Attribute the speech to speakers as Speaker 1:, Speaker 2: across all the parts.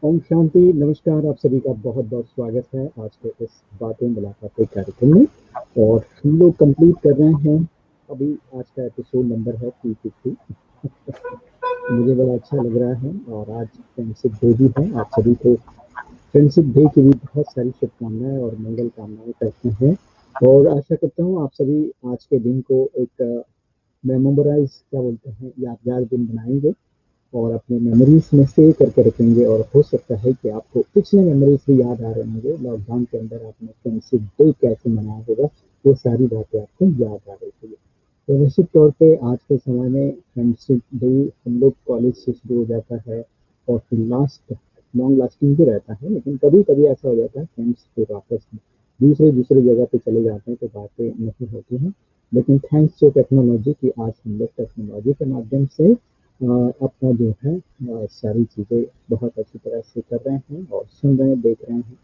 Speaker 1: ओम शांति। नमस्कार, आप सभी का बहुत बहुत स्वागत है आज के इस बातें मुलाकातें कार्यक्रम में। और हम लोग कंप्लीट कर रहे हैं अभी। आज का एपिसोड नंबर है 250। मुझे बड़ा अच्छा लग रहा है और आज फ्रेंडशिप डे भी है। आप सभी को फ्रेंडशिप डे की भी बहुत सारी शुभकामनाएं और मंगल कामनाएं करते हैं। और आशा करता हूँ आप सभी आज के दिन को एक मेमोराइज क्या बोलते हैं, यादगार दिन बनाएंगे और अपने मेमोरीज में सेव करके रखेंगे। और हो सकता है कि आपको पिछले मेमोरीज भी याद आ रहे होंगे। लॉकडाउन के अंदर आपने फ्रेंडशिप डे कैसे मनाया होगा, वो सारी बातें आपको याद आ रही होगी। तो निश्चित तौर पे आज के समय में फ्रेंडशिप डे हम लोग कॉलेज से शुरू हो जाता है और फिर लास्ट लॉन्ग लास्टिंग भी रहता है। लेकिन कभी कभी ऐसा हो जाता है फ्रेंड्स फिर वापस दूसरे दूसरे जगह पे चले जाते हैं तो बातें नहीं होती हैं। लेकिन थैंक्स टू टेक्नोलॉजी की आज हम लोग टेक्नोलॉजी के माध्यम से अपना जो है सारी चीज़ें बहुत अच्छी तरह से कर रहे हैं और सुन रहे हैं, देख रहे हैं।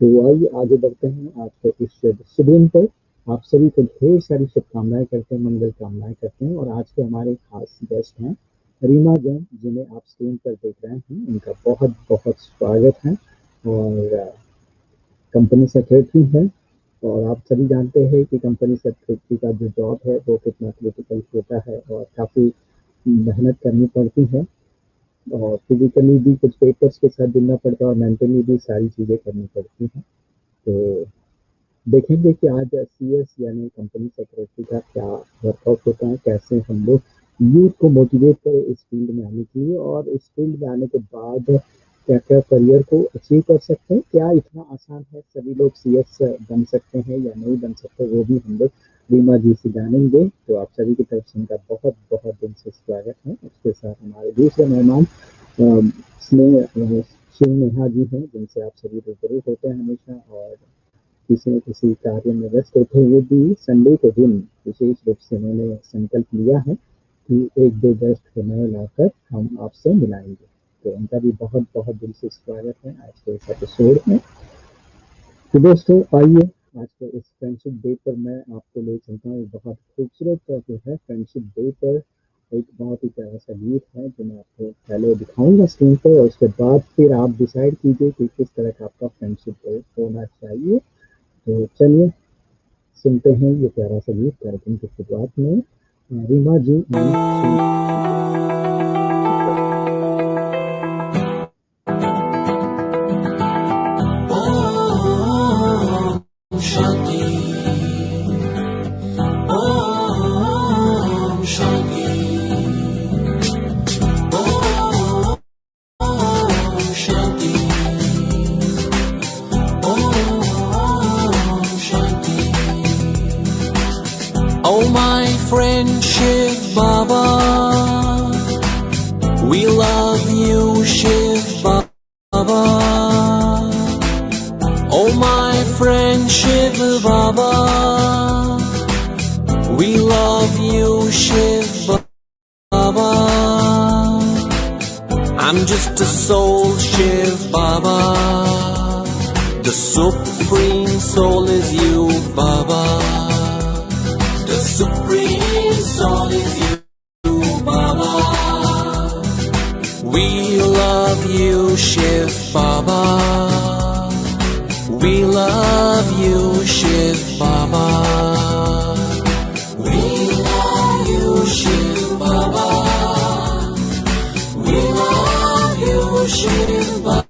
Speaker 1: तो आइए आगे बढ़ते हैं आज के इस शुभ दिन पर। आप सभी को ढेर सारी शुभकामनाएं करते हैं, मंगल कामनाएं करते हैं। और आज के हमारे खास गेस्ट हैं रीमा जैन, जिन्हें आप स्क्रीन पर देख रहे हैं। उनका बहुत बहुत स्वागत है। और कंपनी सेक्रेटरी है। और आप सभी जानते हैं कि कंपनी सेक्रेटरी का जो जॉब है वो कितना क्रिटिकल होता है और काफ़ी मेहनत करनी पड़ती है। और फिजिकली भी कुछ पेपर्स के साथ जुड़ना पड़ता है और मेंटली भी सारी चीज़ें करनी पड़ती हैं। तो देखेंगे कि आज सीएस यानी कंपनी सेक्रेटरी का क्या वर्कआउट होता है, कैसे हम लोग यूथ को मोटिवेट करें इस फील्ड में आने के लिए। और इस फील्ड में आने के बाद क्या क्या करियर को अचीव कर सकते हैं, क्या इतना आसान है सभी लोग सीएस बन सकते हैं या नहीं बन सकते, वो भी हम लोग रीमा जी से जानेंगे। तो आप सभी की तरफ से उनका बहुत बहुत दिन से स्वागत है। उसके साथ हमारे दूसरे मेहमान स्नेह शिव नेहा जी हैं, जिनसे आप सभी रूबरू होते हैं हमेशा। और किसी न किसी कार्य में व्यस्त होते हुए भी संडे के दिन विशेष रूप से उन्होंने संकल्प लिया है कि एक दो गेस्ट को नए लाकर हम आपसे मिलाएंगे। तो उनका भी बहुत बहुत दिल से स्वागत है आज के इस एपिसोड में। तो दोस्तों आइए आज के इस फ्रेंडशिप डे पर मैं आपको ले चलता हूँ। बहुत खूबसूरत जो है फ्रेंडशिप डे पर एक बहुत ही प्यारा सा गीत है जो मैं आपको पहले दिखाऊंगा स्क्रीन पर। और उसके बाद फिर आप डिसाइड कीजिए कि किस तरह का आपका फ्रेंडशिप डे होना चाहिए। तो चलिए सुनते हैं ये प्यारा सा गीत कार्यक्रम की शुरुआत में रीमा जी
Speaker 2: Oh my friendship Baba, we love you Shiv Baba. Oh my friendship Baba, we love you Shiv Baba. I'm just a soul Shiv Baba, the supreme soul is you Baba. The supreme soul is you, Baba. We love you, Shiv Baba. We love you, Shiv Baba. We love you, Shiv Baba. We love you, Shiv Baba.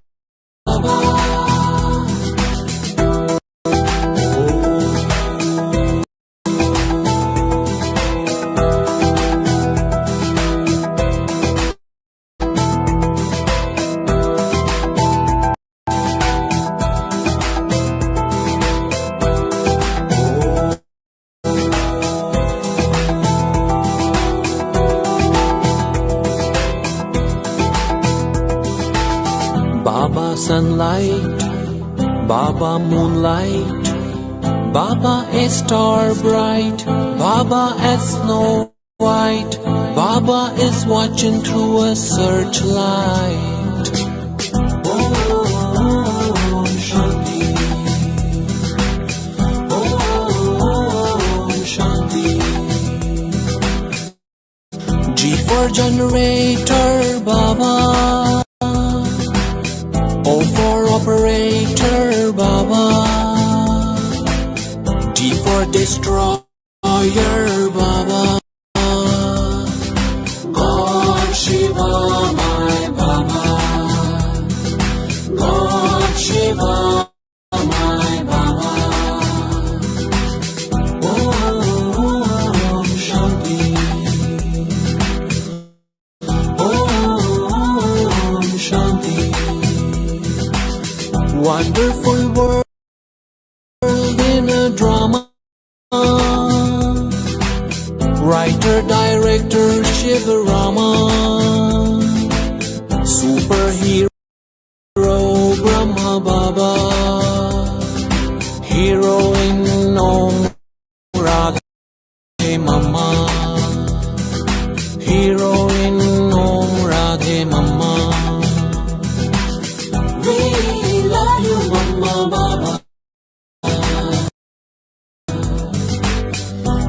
Speaker 2: Baba sunlight, Baba moonlight, Baba a star bright, Baba a snow white, Baba is watching through a searchlight. Om Shanti, Om Shanti. G for generator, Baba. destroyer, Baba. God Shiva, my Baba. God Shiva, my Baba. Om Shanti. Om Shanti. Wonderful world in a drama. Writer, director, Shiva Rama. Superhero, Brahma Baba. Heroine, Om Radhe Mama. Heroine, Om Radhe Mama. We love you, Mama Baba.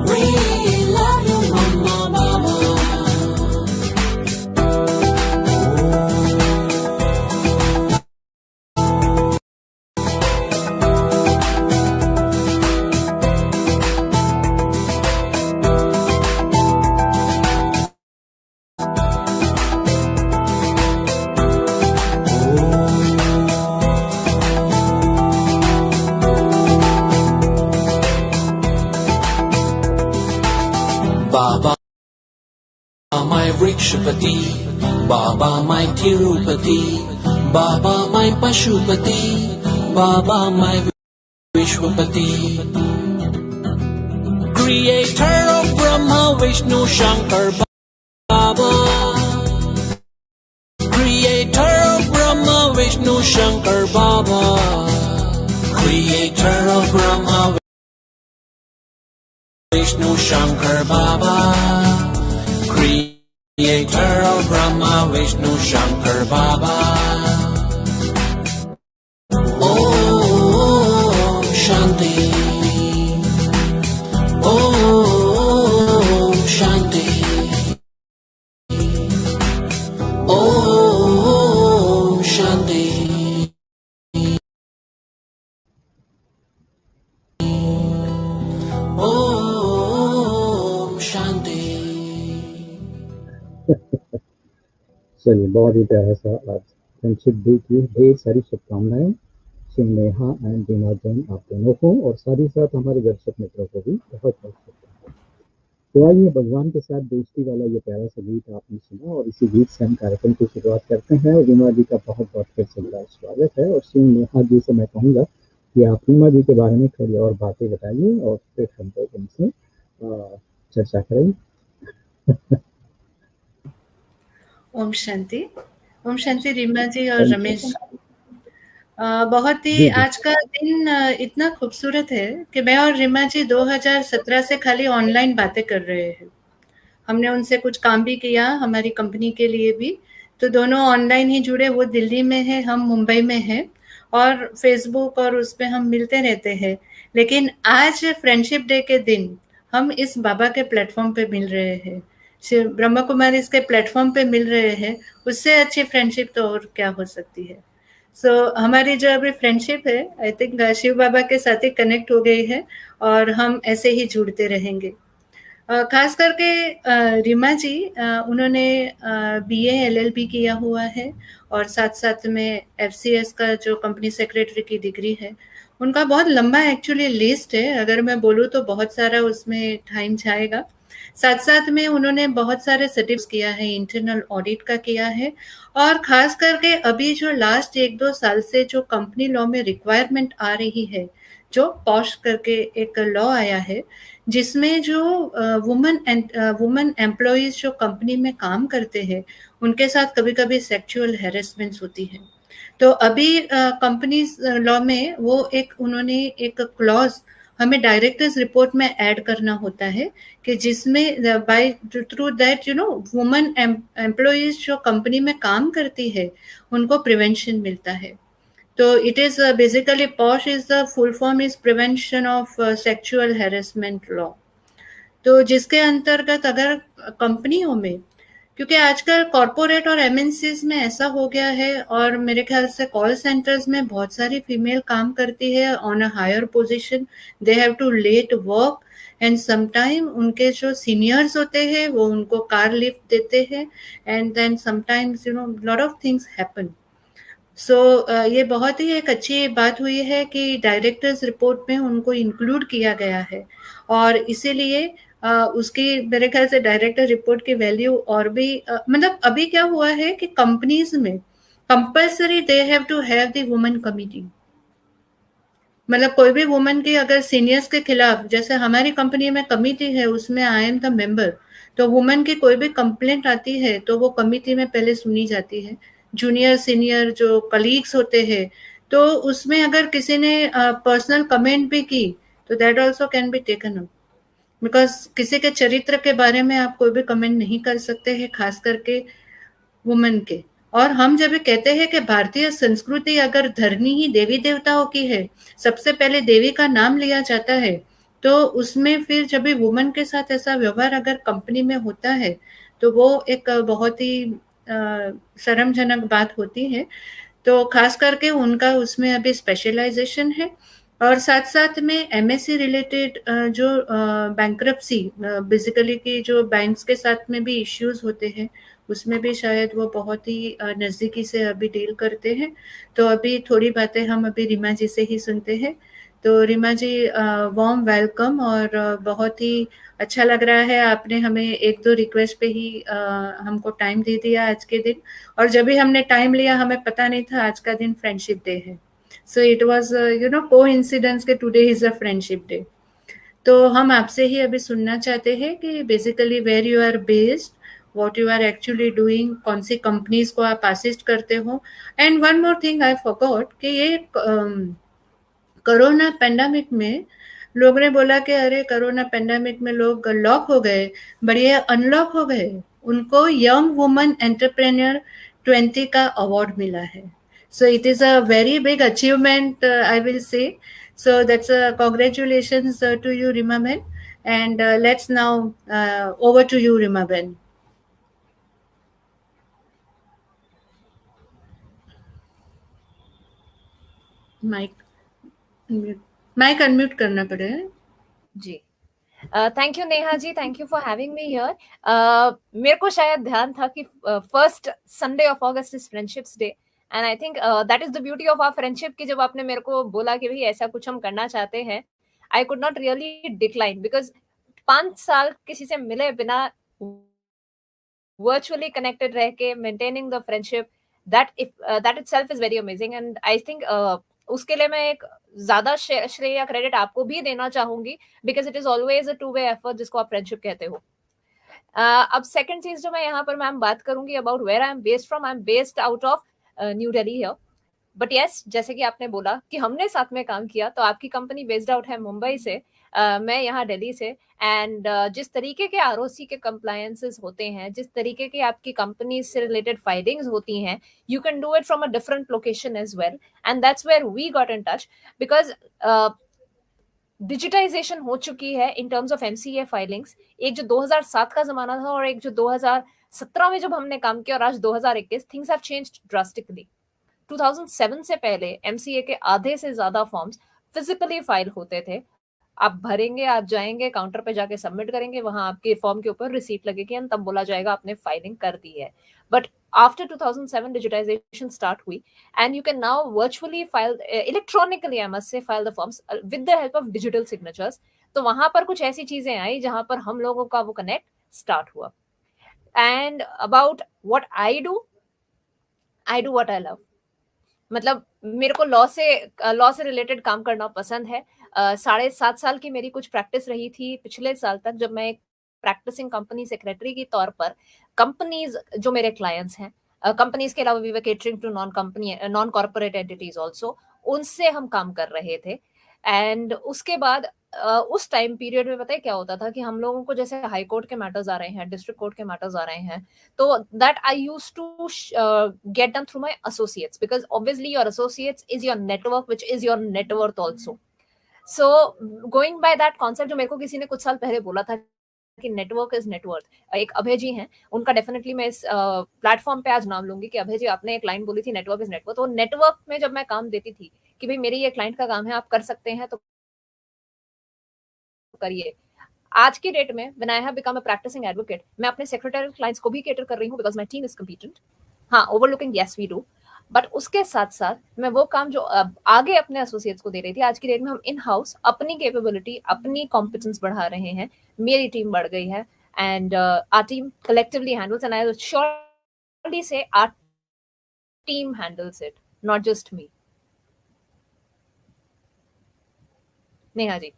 Speaker 2: We love you, Mama Baba. Baba, my Vrikshapati, Baba, my Tirupati, Baba, my Pashupati, Baba, my Vishwapati. Creator of Brahma, Vishnu, Shankar, Baba. Creator of Brahma, Vishnu, Shankar, Baba. Creator of Brahma, Vishnu, Shankar, Baba. Creator of Brahma, Vishnu, Shankar, Baba. Om Shanti. Om Shanti. Om Shanti. Om Shanti.
Speaker 1: चलिए, बहुत ही प्यारा सा आज friendship day की ढेर सारी शुभकामनाएं Neha and Reema Jain आप दोनों को, और साथ ही साथ हमारे दर्शक मित्रों को भी बहुत बहुत शुभकामनाएं। तो आइए भगवान के साथ दोस्ती वाला ये प्यारा सा गीत आपने सुना, और इसी गीत से हम कार्यक्रम की शुरुआत करते हैं। और रीमा जी का बहुत बहुत फिर से बड़ा स्वागत है, और नेहा जी से मैं कहूँगा कि आप रीमा जी के बारे में थोड़ी और बातें बताइए, और फिर हम लोग उनसे चर्चा करें।
Speaker 3: ओम शांति। ओम शांति रीमा जी और
Speaker 1: Thank you.
Speaker 3: रमेश। बहुत ही
Speaker 1: जी, जी।
Speaker 3: आज का दिन इतना खूबसूरत है कि मैं और रीमा जी 2017 से खाली ऑनलाइन बातें कर रहे हैं। हमने उनसे कुछ काम भी किया हमारी कंपनी के लिए भी, तो दोनों ऑनलाइन ही जुड़े। वो दिल्ली में है, हम मुंबई में हैं, और फेसबुक और उस पे हम मिलते रहते हैं। लेकिन आज फ्रेंडशिप डे के दिन हम इस बाबा के प्लेटफॉर्म पे मिल रहे हैं, शिव ब्रह्मा कुमारी इसके प्लेटफॉर्म पे मिल रहे हैं। उससे अच्छी फ्रेंडशिप तो और क्या हो सकती है। हमारी जो अभी फ्रेंडशिप है, आई थिंक शिव बाबा के साथ ही कनेक्ट हो गई है, और हम ऐसे ही जुड़ते रहेंगे। खास करके रीमा जी, उन्होंने BA LLB किया हुआ है, और साथ साथ में FCS का जो कंपनी सेक्रेटरी की डिग्री है, उनका बहुत लंबा एक्चुअली लिस्ट है। अगर मैं बोलूँ तो बहुत सारा उसमें टाइम जाएगा। साथ साथ में उन्होंने बहुत सारे सर्टिफिकेट्स किया है, इंटरनल ऑडिट का किया है, और खास करके अभी जो लास्ट 1-2 साल से जो कंपनी लॉ में रिक्वायरमेंट आ रही है, जो पॉश करके एक लॉ आया है, जिसमें जो वुमन एम्प्लॉइज जो कंपनी में काम करते हैं, उनके साथ कभी-कभी सेक्सुअल हैरेसमेंट्स होती है। तो अभी कंपनीज लॉ में वो उन्होंने एक क्लॉज हमें डायरेक्टर्स रिपोर्ट में ऐड करना होता है, कि जिसमें by through that woman employees जो कंपनी में काम करती है, उनको प्रिवेंशन मिलता है। तो it is basically POSH is the full form is prevention of sexual harassment law. तो जिसके अंतर्गत अगर कंपनियों में, क्योंकि आजकल कॉरपोरेट और MNCs में ऐसा हो गया है, और मेरे ख्याल से कॉल सेंटर्स में बहुत सारी फीमेल काम करती है on a higher position, they have to late work and sometime उनके जो सीनियर्स होते हैं वो उनको कार लिफ्ट देते हैं, and then sometimes lot of things happen. So ये बहुत ही एक अच्छी बात हुई है कि डायरेक्टर्स रिपोर्ट में उनको इंक्लूड किया गया है, और इसीलिए उसकी मेरे ख्याल से डायरेक्टर रिपोर्ट की वैल्यू और भी मतलब अभी क्या हुआ है कि कंपनीज में compulsory they have to have the women committee. मतलब कोई भी वुमन की अगर सीनियर्स के खिलाफ, जैसे हमारी कंपनी में कमिटी है उसमें आई एम द मेंबर, तो वुमन की कोई भी कंप्लेंट आती है तो वो कमिटी में पहले सुनी जाती है। जूनियर सीनियर जो कलीग्स होते हैं, तो उसमें अगर किसी ने पर्सनल कमेंट भी की तो that also can be taken up, because किसी के चरित्र के बारे में आप कोई भी कमेंट नहीं कर सकते हैं, खास करके वुमन के। और हम जब कहते हैं कि भारतीय संस्कृति अगर धरनी ही देवी देवताओं की है, सबसे पहले देवी का नाम लिया जाता है, तो उसमें फिर जब भी वुमन के साथ ऐसा व्यवहार अगर कंपनी में होता है तो वो एक बहुत ही शर्मजनक बात होती है। तो खास करके उनका उसमें अभी स्पेशलाइजेशन है, और साथ साथ में एमएससी रिलेटेड जो बैंक्रप्सी बेसिकली की जो बैंक्स के साथ में भी इश्यूज होते हैं, उसमें भी शायद वो बहुत ही नज़दीकी से अभी डील करते हैं। तो अभी थोड़ी बातें हम अभी रीमा जी से ही सुनते हैं। तो रीमा जी, वार्म वेलकम, और बहुत ही अच्छा लग रहा है आपने हमें एक दो रिक्वेस्ट पे ही हमको टाइम दे दिया आज के दिन। और जब भी हमने टाइम लिया हमें पता नहीं था आज का दिन फ्रेंडशिप डे है। सो इट वाज कोइंसिडेंस के today is a friendship day. तो हम आपसे ही अभी सुनना चाहते हैं कि basically where you are based, what you are actually doing, कौन सी कंपनीज को आप असिस्ट करते हो। And one more thing I forgot कि ये कोरोना पेंडेमिक में लोग ने बोला कि अरे कोरोना पेंडेमिक में लोग लॉक हो गए, बट ये अनलॉक हो गए। उनको यंग वुमन एंटरप्रेन्योर 20 का अवार्ड मिला है। So it is a very big achievement, I will say. So that's congratulations to you, Rima Ben. And let's now over to you, Rima Ben. Mic unmute करना पड़ेगा
Speaker 4: जी। Thank you Neha ji, thank you for having me here. मेरे को शायद ध्यान था कि first Sunday of August is friendships day, and I think that is the beauty of our friendship कि जब आपने मेरे को बोला कि भाई ऐसा कुछ हम करना चाहते हैं, I could not really decline, because 5 साल किसी से मिले बिना वर्चुअली कनेक्टेड रह के maintaining the friendship, that itself is very amazing. And I think उसके लिए मैं एक ज्यादा श्रेय या क्रेडिट आपको भी देना चाहूंगी, because it is always a two way effort जिसको आप फ्रेंडशिप कहते हो। अब सेकंड चीज जो मैं यहाँ पर मैम बात करूंगी about where I am based from, I am based out of New Delhi here. But yes, जैसे कि आपने बोला कि हमने साथ में काम किया, तो आपकी कंपनी बेस्ड आउट है मुंबई से, मैं यहाँ दिल्ली से। एंड जिस तरीके के आरओसी के कंप्लायंसेस होते हैं, जिस तरीके की आपकी कंपनी से रिलेटेड फाइलिंग्स होती हैं, you can do it from a different location as well, and that's where we got in touch, because digitization हो चुकी है in terms of MCA filings. एक जो 2007 का जमाना था और एक जो 2017 में जब हमने काम किया, और आज 2021, थिंग्स हैव चेंज्ड ड्रास्टिकली। 2007 से पहले एमसीए के आधे से ज्यादा फॉर्म्स फिजिकली फाइल होते थे। आप भरेंगे, आप जाएंगे काउंटर पे जाके सबमिट करेंगे, वहां आपके फॉर्म के ऊपर रिसीट लगेगी एंड तब बोला जाएगा आपने फाइलिंग कर दी है। But after 2007 digitization start hui, and you can now virtually file electronically, I must say, file the forms with the help of digital signatures. तो वहां पर कुछ ऐसी चीजें आई जहां पर हम लोगों का वो कनेक्ट स्टार्ट हुआ। And about what I do what I love. मतलब मेरे को लॉ से रिलेटेड काम करना पसंद है। 7.5 साल की मेरी कुछ प्रैक्टिस रही थी पिछले साल तक, जब मैं एक प्रैक्टिसिंग कंपनी सेक्रेटरी के तौर पर कंपनीज जो मेरे क्लाइंट्स हैं, कंपनीज के अलावा we were catering to non corporate entities also, उनसे हम काम कर रहे थे। एंड उसके बाद उस टाइम पीरियड में पता है क्या होता था कि हम लोगों को जैसे हाई कोर्ट के मैटर्स आ रहे हैं, डिस्ट्रिक्ट कोर्ट के मैटर्स आ रहे हैं, तो that I use to get done through my associates, because obviously your associates is your network which is your net worth also. So going by that concept, जो मेरे को किसी ने कुछ साल पहले बोला था कि नेटवर्क इज नेटवर्थ, एक अभय जी हैं, उनका डेफिनेटली मैं इस प्लेटफॉर्म पे आज नाम लूंगी कि अभय जी, आपने एक लाइन बोली थी नेटवर्क इज नेटवर्थ। तो नेटवर्क में जब मैं काम देती थी कि भाई मेरे ये क्लाइंट का काम है, आप कर सकते हैं तो करिए, आज की डेट में when I have become a practising advocate, मैं अपने सेक्रेटरियल क्लाइंट्स को भी केटर कर रही हूँ because my team is competent. हाँ, overlooking yes we do, but उसके साथ साथ मैं वो काम जो आगे अपने एसोसिएट्स को दे रही थी, आज की डेट में हम इन हाउस अपनी कैपेबिलिटी, अपनी कॉम्पिटेंस बढ़ा रहे हैं. मेरी टीम बढ़ गई है and our team collectively handles, and I will surely say our team handles it, not just me. Neha ji.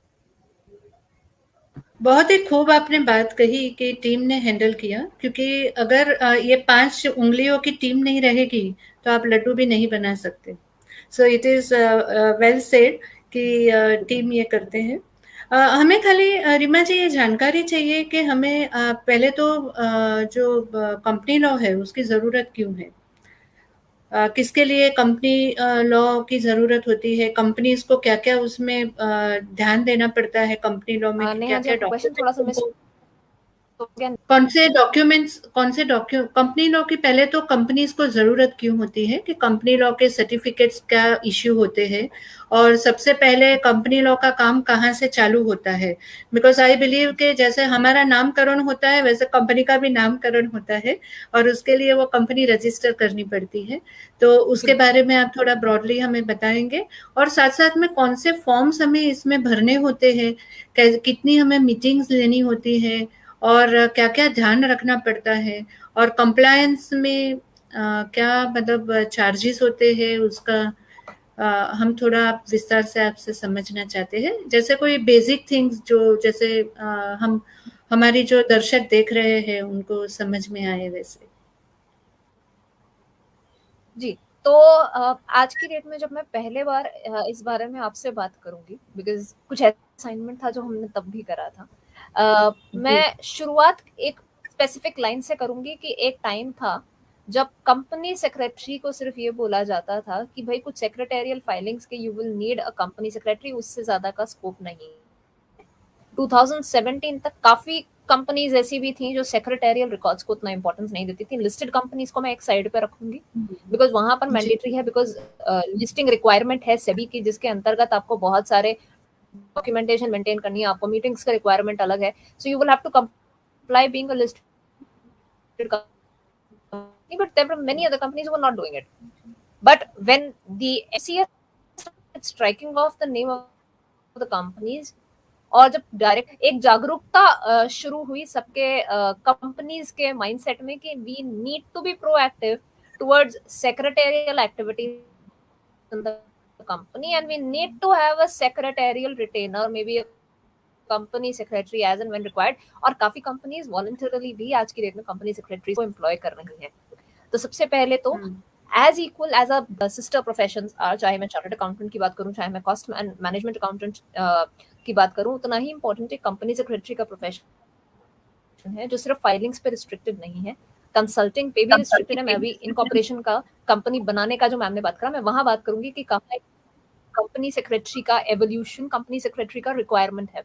Speaker 3: बहुत ही खूब आपने बात कही कि टीम ने हैंडल किया, क्योंकि अगर ये 5 उंगलियों की टीम नहीं रहेगी तो आप लड्डू भी नहीं बना सकते. सो इट इज वेल सेड कि टीम ये करते हैं. हमें खाली रीमा जी ये जानकारी चाहिए कि हमें पहले तो जो कंपनी लॉ है उसकी ज़रूरत क्यों है, किसके लिए कंपनी लॉ की ज़रूरत होती है, कंपनीज को क्या-क्या उसमें ध्यान देना पड़ता है कंपनी लॉ में,
Speaker 4: नेहा जी,
Speaker 3: क्या-क्या
Speaker 4: आपका क्वेश्चन थोड़ा सा मिस
Speaker 3: डॉक्यूमेंट,
Speaker 4: हो गया.
Speaker 3: कौन से कंपनी लॉ की पहले तो कंपनीज को जरूरत क्यों होती है, कि कंपनी लॉ के सर्टिफिकेट्स क्या इश्यू होते हैं, और सबसे पहले कंपनी लॉ का काम कहाँ से चालू होता है. बिकॉज आई बिलीव कि जैसे हमारा नामकरण होता है वैसे कंपनी का भी नामकरण होता है, और उसके लिए वो कंपनी रजिस्टर करनी पड़ती है. तो उसके बारे में आप थोड़ा ब्रॉडली हमें बताएंगे, और साथ साथ में कौन से फॉर्म्स हमें इसमें भरने होते हैं, कितनी हमें मीटिंग्स लेनी होती है, और क्या-क्या ध्यान रखना पड़ता है, और कंप्लायंस में क्या मतलब चार्जेस होते हैं उसका, हम थोड़ा विस्तार से आपसे समझना चाहते हैं. जैसे कोई बेसिक थिंग्स जो जैसे हम हमारी जो दर्शक देख रहे हैं उनको समझ में आए वैसे.
Speaker 4: जी. तो आज की डेट में जब मैं पहले बार इस बारे में आपसे बात करूंगी, बिकॉज कुछ असाइनमेंट था जो हमने तब भी करा था, मैं शुरुआत एक स्पेसिफिक लाइन से करूंगी कि एक टाइम था जब कंपनी सेक्रेटरी को सिर्फ ये बोला जाता था कि भाई कुछ सेक्रेटेरियल फाइलिंग्स के you will need a company secretary, उससे ज्यादा का स्कोप नहीं. 2017 तक काफी कंपनीज ऐसी भी थी जो सेक्रेटेरियल रिकॉर्ड्स को उतना इंपॉर्टेंस नहीं देती थी. लिस्टेड कंपनीज को मैं एक साइड पे रखूंगी बिकॉज वहां पर मैंडेटरी है, बिकॉज लिस्टिंग रिक्वायरमेंट है सेबी की, जिसके अंतर्गत आपको बहुत सारे डॉक्यूमेंटेशन मेंटेन करनी है, आपको मीटिंग्स का रिक्वायरमेंट अलग है. So you will have to comply being a listed company, but there were many other companies who were not doing it. But when the FCA started striking off the name of the companies, और जब direct एक जागरूकता शुरू हुई सबके companies के mindset में कि we need to be proactive towards secretarial activities in the company, and we need to have a secretarial retainer, may be company secretary as and when required. और काफी कंपनीज वॉलंटरली भी आज की date में company secretary को employ कर रही हैं. तो सबसे पहले तो as equal as a sister professions are, चाहे मैं चार्टर्ड अकाउंटेंट की बात करूं, चाहे मैं कॉस्ट मैनेजमेंट अकाउंटेंट की बात करूं, उतना ही इंपॉर्टेंट एक कंपनी सेक्रेटरी का प्रोफेशन है जो सिर्फ फाइलिंग्स पे रिस्ट्रिक्टेड नहीं है, कंसल्टिंग पे भी रिस्ट्रिक्टेड है. मैं अभी इनकॉर्पोरेशन का कंपनी बनाने का जो मैम ने बात करा, मैं वहां बात करूंगी कि कहाँ कंपनी सेक्रेटरी का एवोल्यूशन कंपनी सेक्रेटरी का रिक्वायरमेंट है.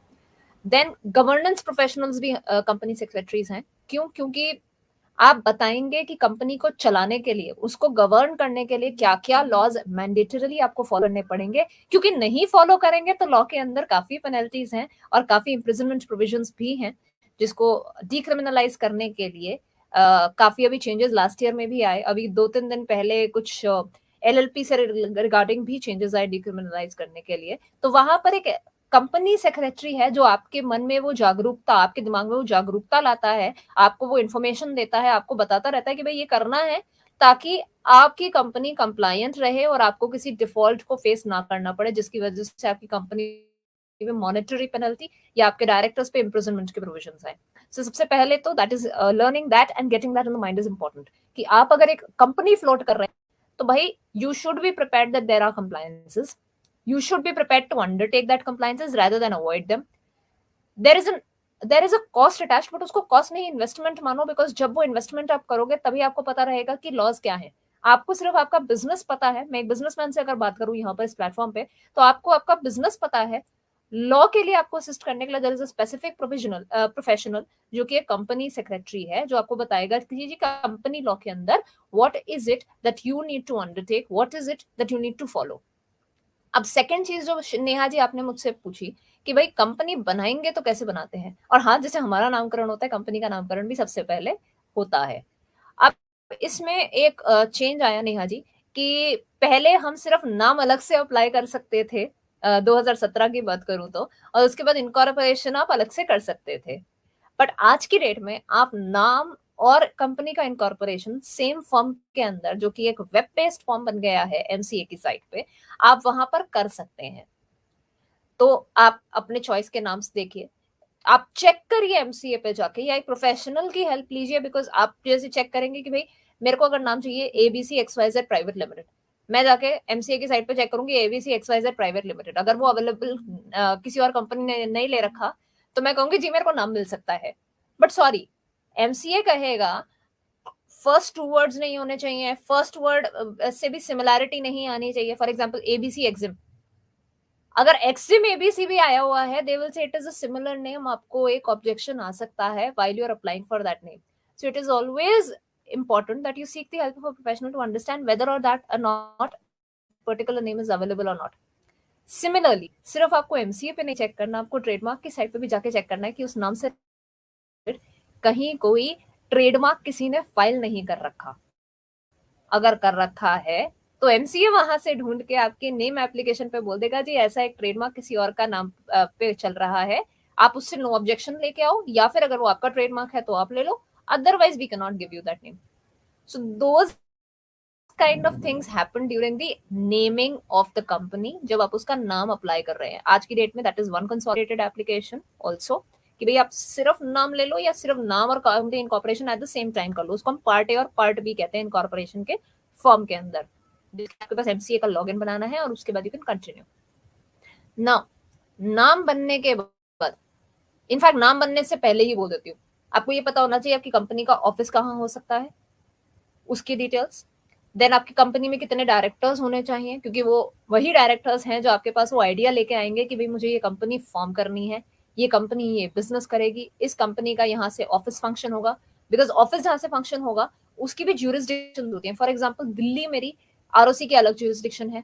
Speaker 4: देन गवर्नेंस प्रोफेशनल्स भी कंपनी सेक्रेटरीज हैं. क्यों? क्योंकि आप बताएंगे कि कंपनी को चलाने के लिए, उसको गवर्न करने के लिए क्या क्या लॉज मैंडेटरली आपको फॉलो करने पड़ेंगे, क्योंकि नहीं फॉलो करेंगे तो लॉ के अंदर काफी पेनल्टीज हैं और काफी इम्प्रिजनमेंट प्रोविजंस भी हैं, जिसको डिक्रिमिनलाइज करने के लिए काफी अभी चेंजेस लास्ट ईयर में भी आए. अभी 2-3 दिन पहले कुछ LLP से रिगार्डिंग भी चेंजेस आए डिक्रिमिनलाइज करने के लिए. तो वहां पर एक कंपनी सेक्रेटरी है जो आपके मन में वो जागरूकता, आपके दिमाग में वो जागरूकता लाता है, आपको वो इन्फॉर्मेशन देता है, आपको बताता रहता है कि भाई ये करना है ताकि आपकी कंपनी कंप्लायंट रहे और आपको किसी डिफॉल्ट को फेस ना करना पड़े, जिसकी वजह से आपकी कंपनी में मॉनेटरी पेनल्टी या आपके डायरेक्टर्स पे इम्प्रिजनमेंट के प्रोविजंस आए. सो सबसे पहले तो that is learning that and getting that in the mind is important कि आप अगर एक कंपनी फ्लोट कर रहे हैं तो भाई you should be prepared that there are compliances. You should be prepared to undertake that compliances rather than avoid them. There is a cost attached, but उसको cost नहीं investment मानो, because जब वो investment आप करोगे तभी आपको पता रहेगा कि लॉस क्या है. आपको सिर्फ आपका बिजनेस पता है. मैं एक बिजनेसमैन से अगर बात करूं यहाँ पर इस प्लेटफॉर्म पे, तो आपको आपका बिजनेस पता है. लॉ के लिए आपको असिस्ट करने के लिए there is a specific professional जो कि एक कंपनी सेक्रेटरी है, जो आपको बताएगा कि जी कंपनी लॉ के अंदर what is it that you need to undertake, what is it that you need to follow. अब सेकंड चीज जो नेहा जी आपने मुझसे पूछी कि भाई कंपनी बनाएंगे तो कैसे बनाते हैं, और हाँ, जैसे हमारा नामकरण होता है, कंपनी का नामकरण भी सबसे पहले होता है। अब इसमें एक चेंज आया नेहा जी कि पहले हम सिर्फ नाम अलग से अप्लाई कर सकते थे, 2017 की बात करूं तो, और उसके बाद इनकॉर्पोरेशन आप अलग से कर सकते थे। बट आज की डेट में आप नाम और कंपनी का इनकॉर्पोरेशन सेम फॉर्म के अंदर, जो कि एक वेब बेस्ड फॉर्म बन गया है एमसीए की साइट पे, आप वहां पर कर सकते हैं। तो आप अपने चॉइस के नाम से देखिए, आप चेक करिए एमसीए पे जाके, या एक प्रोफेशनल की हेल्प लीजिए, बिकॉज आप जैसे चेक करेंगे कि भाई मेरे को अगर नाम चाहिए एबीसी एक्सवाईजेड प्राइवेट लिमिटेड, मैं जाके एमसीए की साइट पे चेक करूंगी एबीसी एक्सवाईजेड प्राइवेट लिमिटेड, अगर वो अवेलेबल किसी और कंपनी ने नहीं ले रखा तो मैं कहूंगी जी मेरे को नाम मिल सकता है। बट सॉरी, एमसीए कहेगा फर्स्ट टू वर्ड्स नहीं होने चाहिए, फर्स्ट वर्ड से भी सिमिलैरिटी नहीं आनी चाहिए। फॉर एग्जाम्पल एबीसी एग्जिम, अगर एक्सिम एबीसी भी आया हुआ है, they will say it is a similar name, आपको एक ऑब्जेक्शन आ सकता है while you are applying for that name. So it is always important that you seek the help of a professional to understand whether or that or not particular name is available or not. Similarly, सिर्फ आपको MCA पे नहीं check करना, आपको trademark की site पे भी जाके चेक करना है कि उस नाम से कहीं कोई ट्रेडमार्क किसी ने फाइल नहीं कर रखा। अगर कर रखा है तो एमसीए वहां से ढूंढ के आपके नेम एप्लीकेशन पे बोल देगा जी ऐसा एक ट्रेडमार्क किसी और का नाम पे चल रहा है, आप उससे नो ऑब्जेक्शन लेके आओ, या फिर अगर वो आपका ट्रेडमार्क है तो आप ले लो, otherwise we can not give you that name. So those kind of things happen during the naming of the company, जब आप उसका नाम अप्लाई कर रहे हैं। आज की डेट में that is one consolidated application also, कि भाई आप सिर्फ नाम ले लो या सिर्फ नाम और company incorporation at the same time कर लो। उसको हम पार्ट ए और पार्ट बी कहते हैं इनकॉर्पोरेशन के फॉर्म के अंदर, आपके पास एमसीए का लॉगिन बनाना है और उसके बाद यू कैन कंटिन्यू। नाम बनने के बाद, इनफैक्ट नाम बनने से पहले ही बोल देती हूँ, आपको ये पता होना चाहिए आपकी कंपनी का ऑफिस कहाँ हो सकता है, उसकी डिटेल्स। देन आपकी कंपनी में कितने डायरेक्टर्स होने चाहिए, क्योंकि वो वही डायरेक्टर्स हैं जो आपके पास वो आइडिया लेके आएंगे कि भाई मुझे ये कंपनी फॉर्म करनी है, ये कंपनी ये बिजनेस करेगी, इस कंपनी का यहाँ से ऑफिस फंक्शन होगा। बिकॉज ऑफिस जहाँ से फंक्शन होगा उसकी भी ज्यूरिसडिक्शन होती है। फॉर एग्जाम्पल दिल्ली मेरी आरओसी की अलग ज्यूरिसडिक्शन है,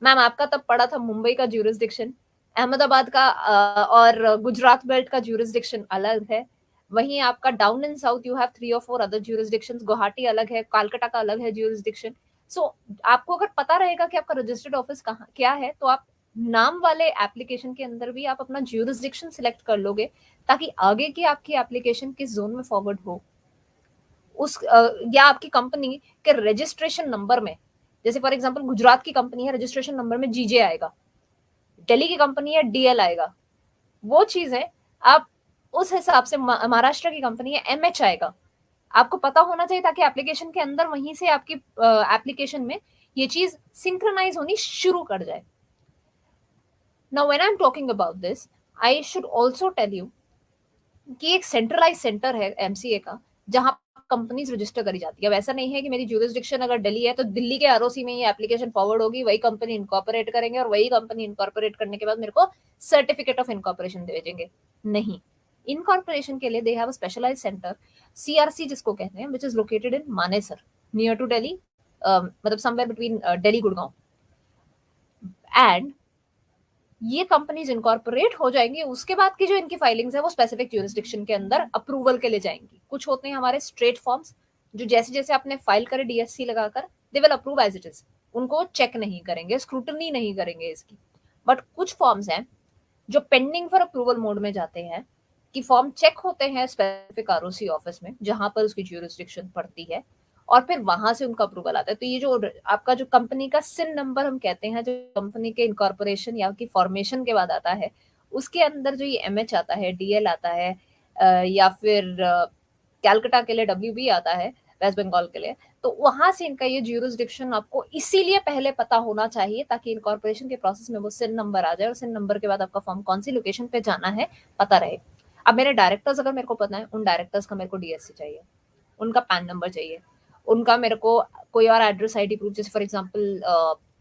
Speaker 4: मैम आपका तब पड़ा था मुंबई का ज्यूरिसडिक्शन, अहमदाबाद का और गुजरात बेल्ट का ज्यूरिसडिक्शन अलग है। वहीं आपका down in south you have 3 or 4 other jurisdictions, Guwahati अलग है, कोलकाता का अलग है ज्यूरिसडिक्शन। सो आपको अगर पता रहेगा कि आपका रजिस्टर्ड ऑफिस कहाँ क्या है, तो आप नाम वाले एप्लीकेशन के अंदर भी आप अपना ज्यूरिसडिक्शन सिलेक्ट कर लोगे, ताकि आगे की आपकी एप्लीकेशन किस जोन में फॉरवर्ड हो, उस या आपकी कंपनी के रजिस्ट्रेशन नंबर में, जैसे फॉर एग्जांपल गुजरात की कंपनी है, रजिस्ट्रेशन नंबर में जीजे आएगा, दिल्ली की कंपनी है डीएल आएगा, वो चीजें आप उस हिसाब से, महाराष्ट्र की कंपनी है एमएच आएगा, आपको पता होना चाहिए, ताकि एप्लीकेशन के अंदर वहीं से आपकी एप्लीकेशन में ये चीज सिंक्रोनाइज होनी शुरू कर जाए। Now when I am talking about this, I should also tell you कि एक सेंट्रलाइज सेंटर है एमसीए का जहां कंपनीज रजिस्टर करी जाती है। अब ऐसा नहीं है कि मेरी ज्यूरिसडिक्शन अगर दिल्ली है तो दिल्ली के आरओसी में ये एप्लीकेशन फॉरवर्ड होगी, वही कंपनी इनकॉर्पोरेट करेंगे और वही कंपनी इनकॉर्पोरेट करने के बाद मेरे को सर्टिफिकेट ऑफ इनकॉर्पोरेशन भेजेंगे। नहीं, इनकॉर्पोरेशन के लिए they have a specialised centre, CRC जिसको कहते हैं, which is located in Manesar near to Delhi, मतलब somewhere between Delhi Gurgaon. And ये कंपनीज इनकॉर्पोरेट हो जाएंगी, उसके बाद की जो इनकी फाइलिंग्स है वो स्पेसिफिक ज्यूरिसडिक्शन के अंदर अप्रूवल के लिए जाएंगी। कुछ होते हैं हमारे स्ट्रेट फॉर्म्स जो जैसे जैसे आपने फाइल करे डीएससी लगाकर, they will approve as it is, उनको चेक नहीं करेंगे, स्क्रूटनी नहीं करेंगे इसकी। बट कुछ फॉर्म्स हैं जो पेंडिंग फॉर अप्रूवल मोड में जाते हैं, कि फॉर्म चेक होते हैं स्पेसिफिक आरओसी ऑफिस में जहां पर उसकी ज्यूरिसडिक्शन पड़ती है, और फिर वहां से उनका अप्रूवल आता है। तो ये जो आपका जो कंपनी का सिन नंबर हम कहते हैं, जो कंपनी के इनकॉर्पोरेशन या की फॉर्मेशन के बाद आता है, उसके अंदर जो ये एमएच आता है, डीएल आता है, या फिर कैलकाटा के लिए डब्ल्यूबी आता है, वेस्ट बंगाल के लिए, तो वहां से इनका ये ज्यूरिसडिक्शन आपको इसीलिए पहले पता होना चाहिए, ताकि इनकॉर्पोरेशन के प्रोसेस में वो सिन नंबर आ जाए, और सिन नंबर के बाद आपका फॉर्म कौन सी लोकेशन पे जाना है पता रहे। अब मेरे डायरेक्टर्स अगर मेरे को पता है, उन डायरेक्टर्स का मेरे को डीएससी चाहिए, उनका पैन नंबर चाहिए, उनका मेरे को कोई और एड्रेस आईडी प्रूफ, जैसे फॉर एग्जांपल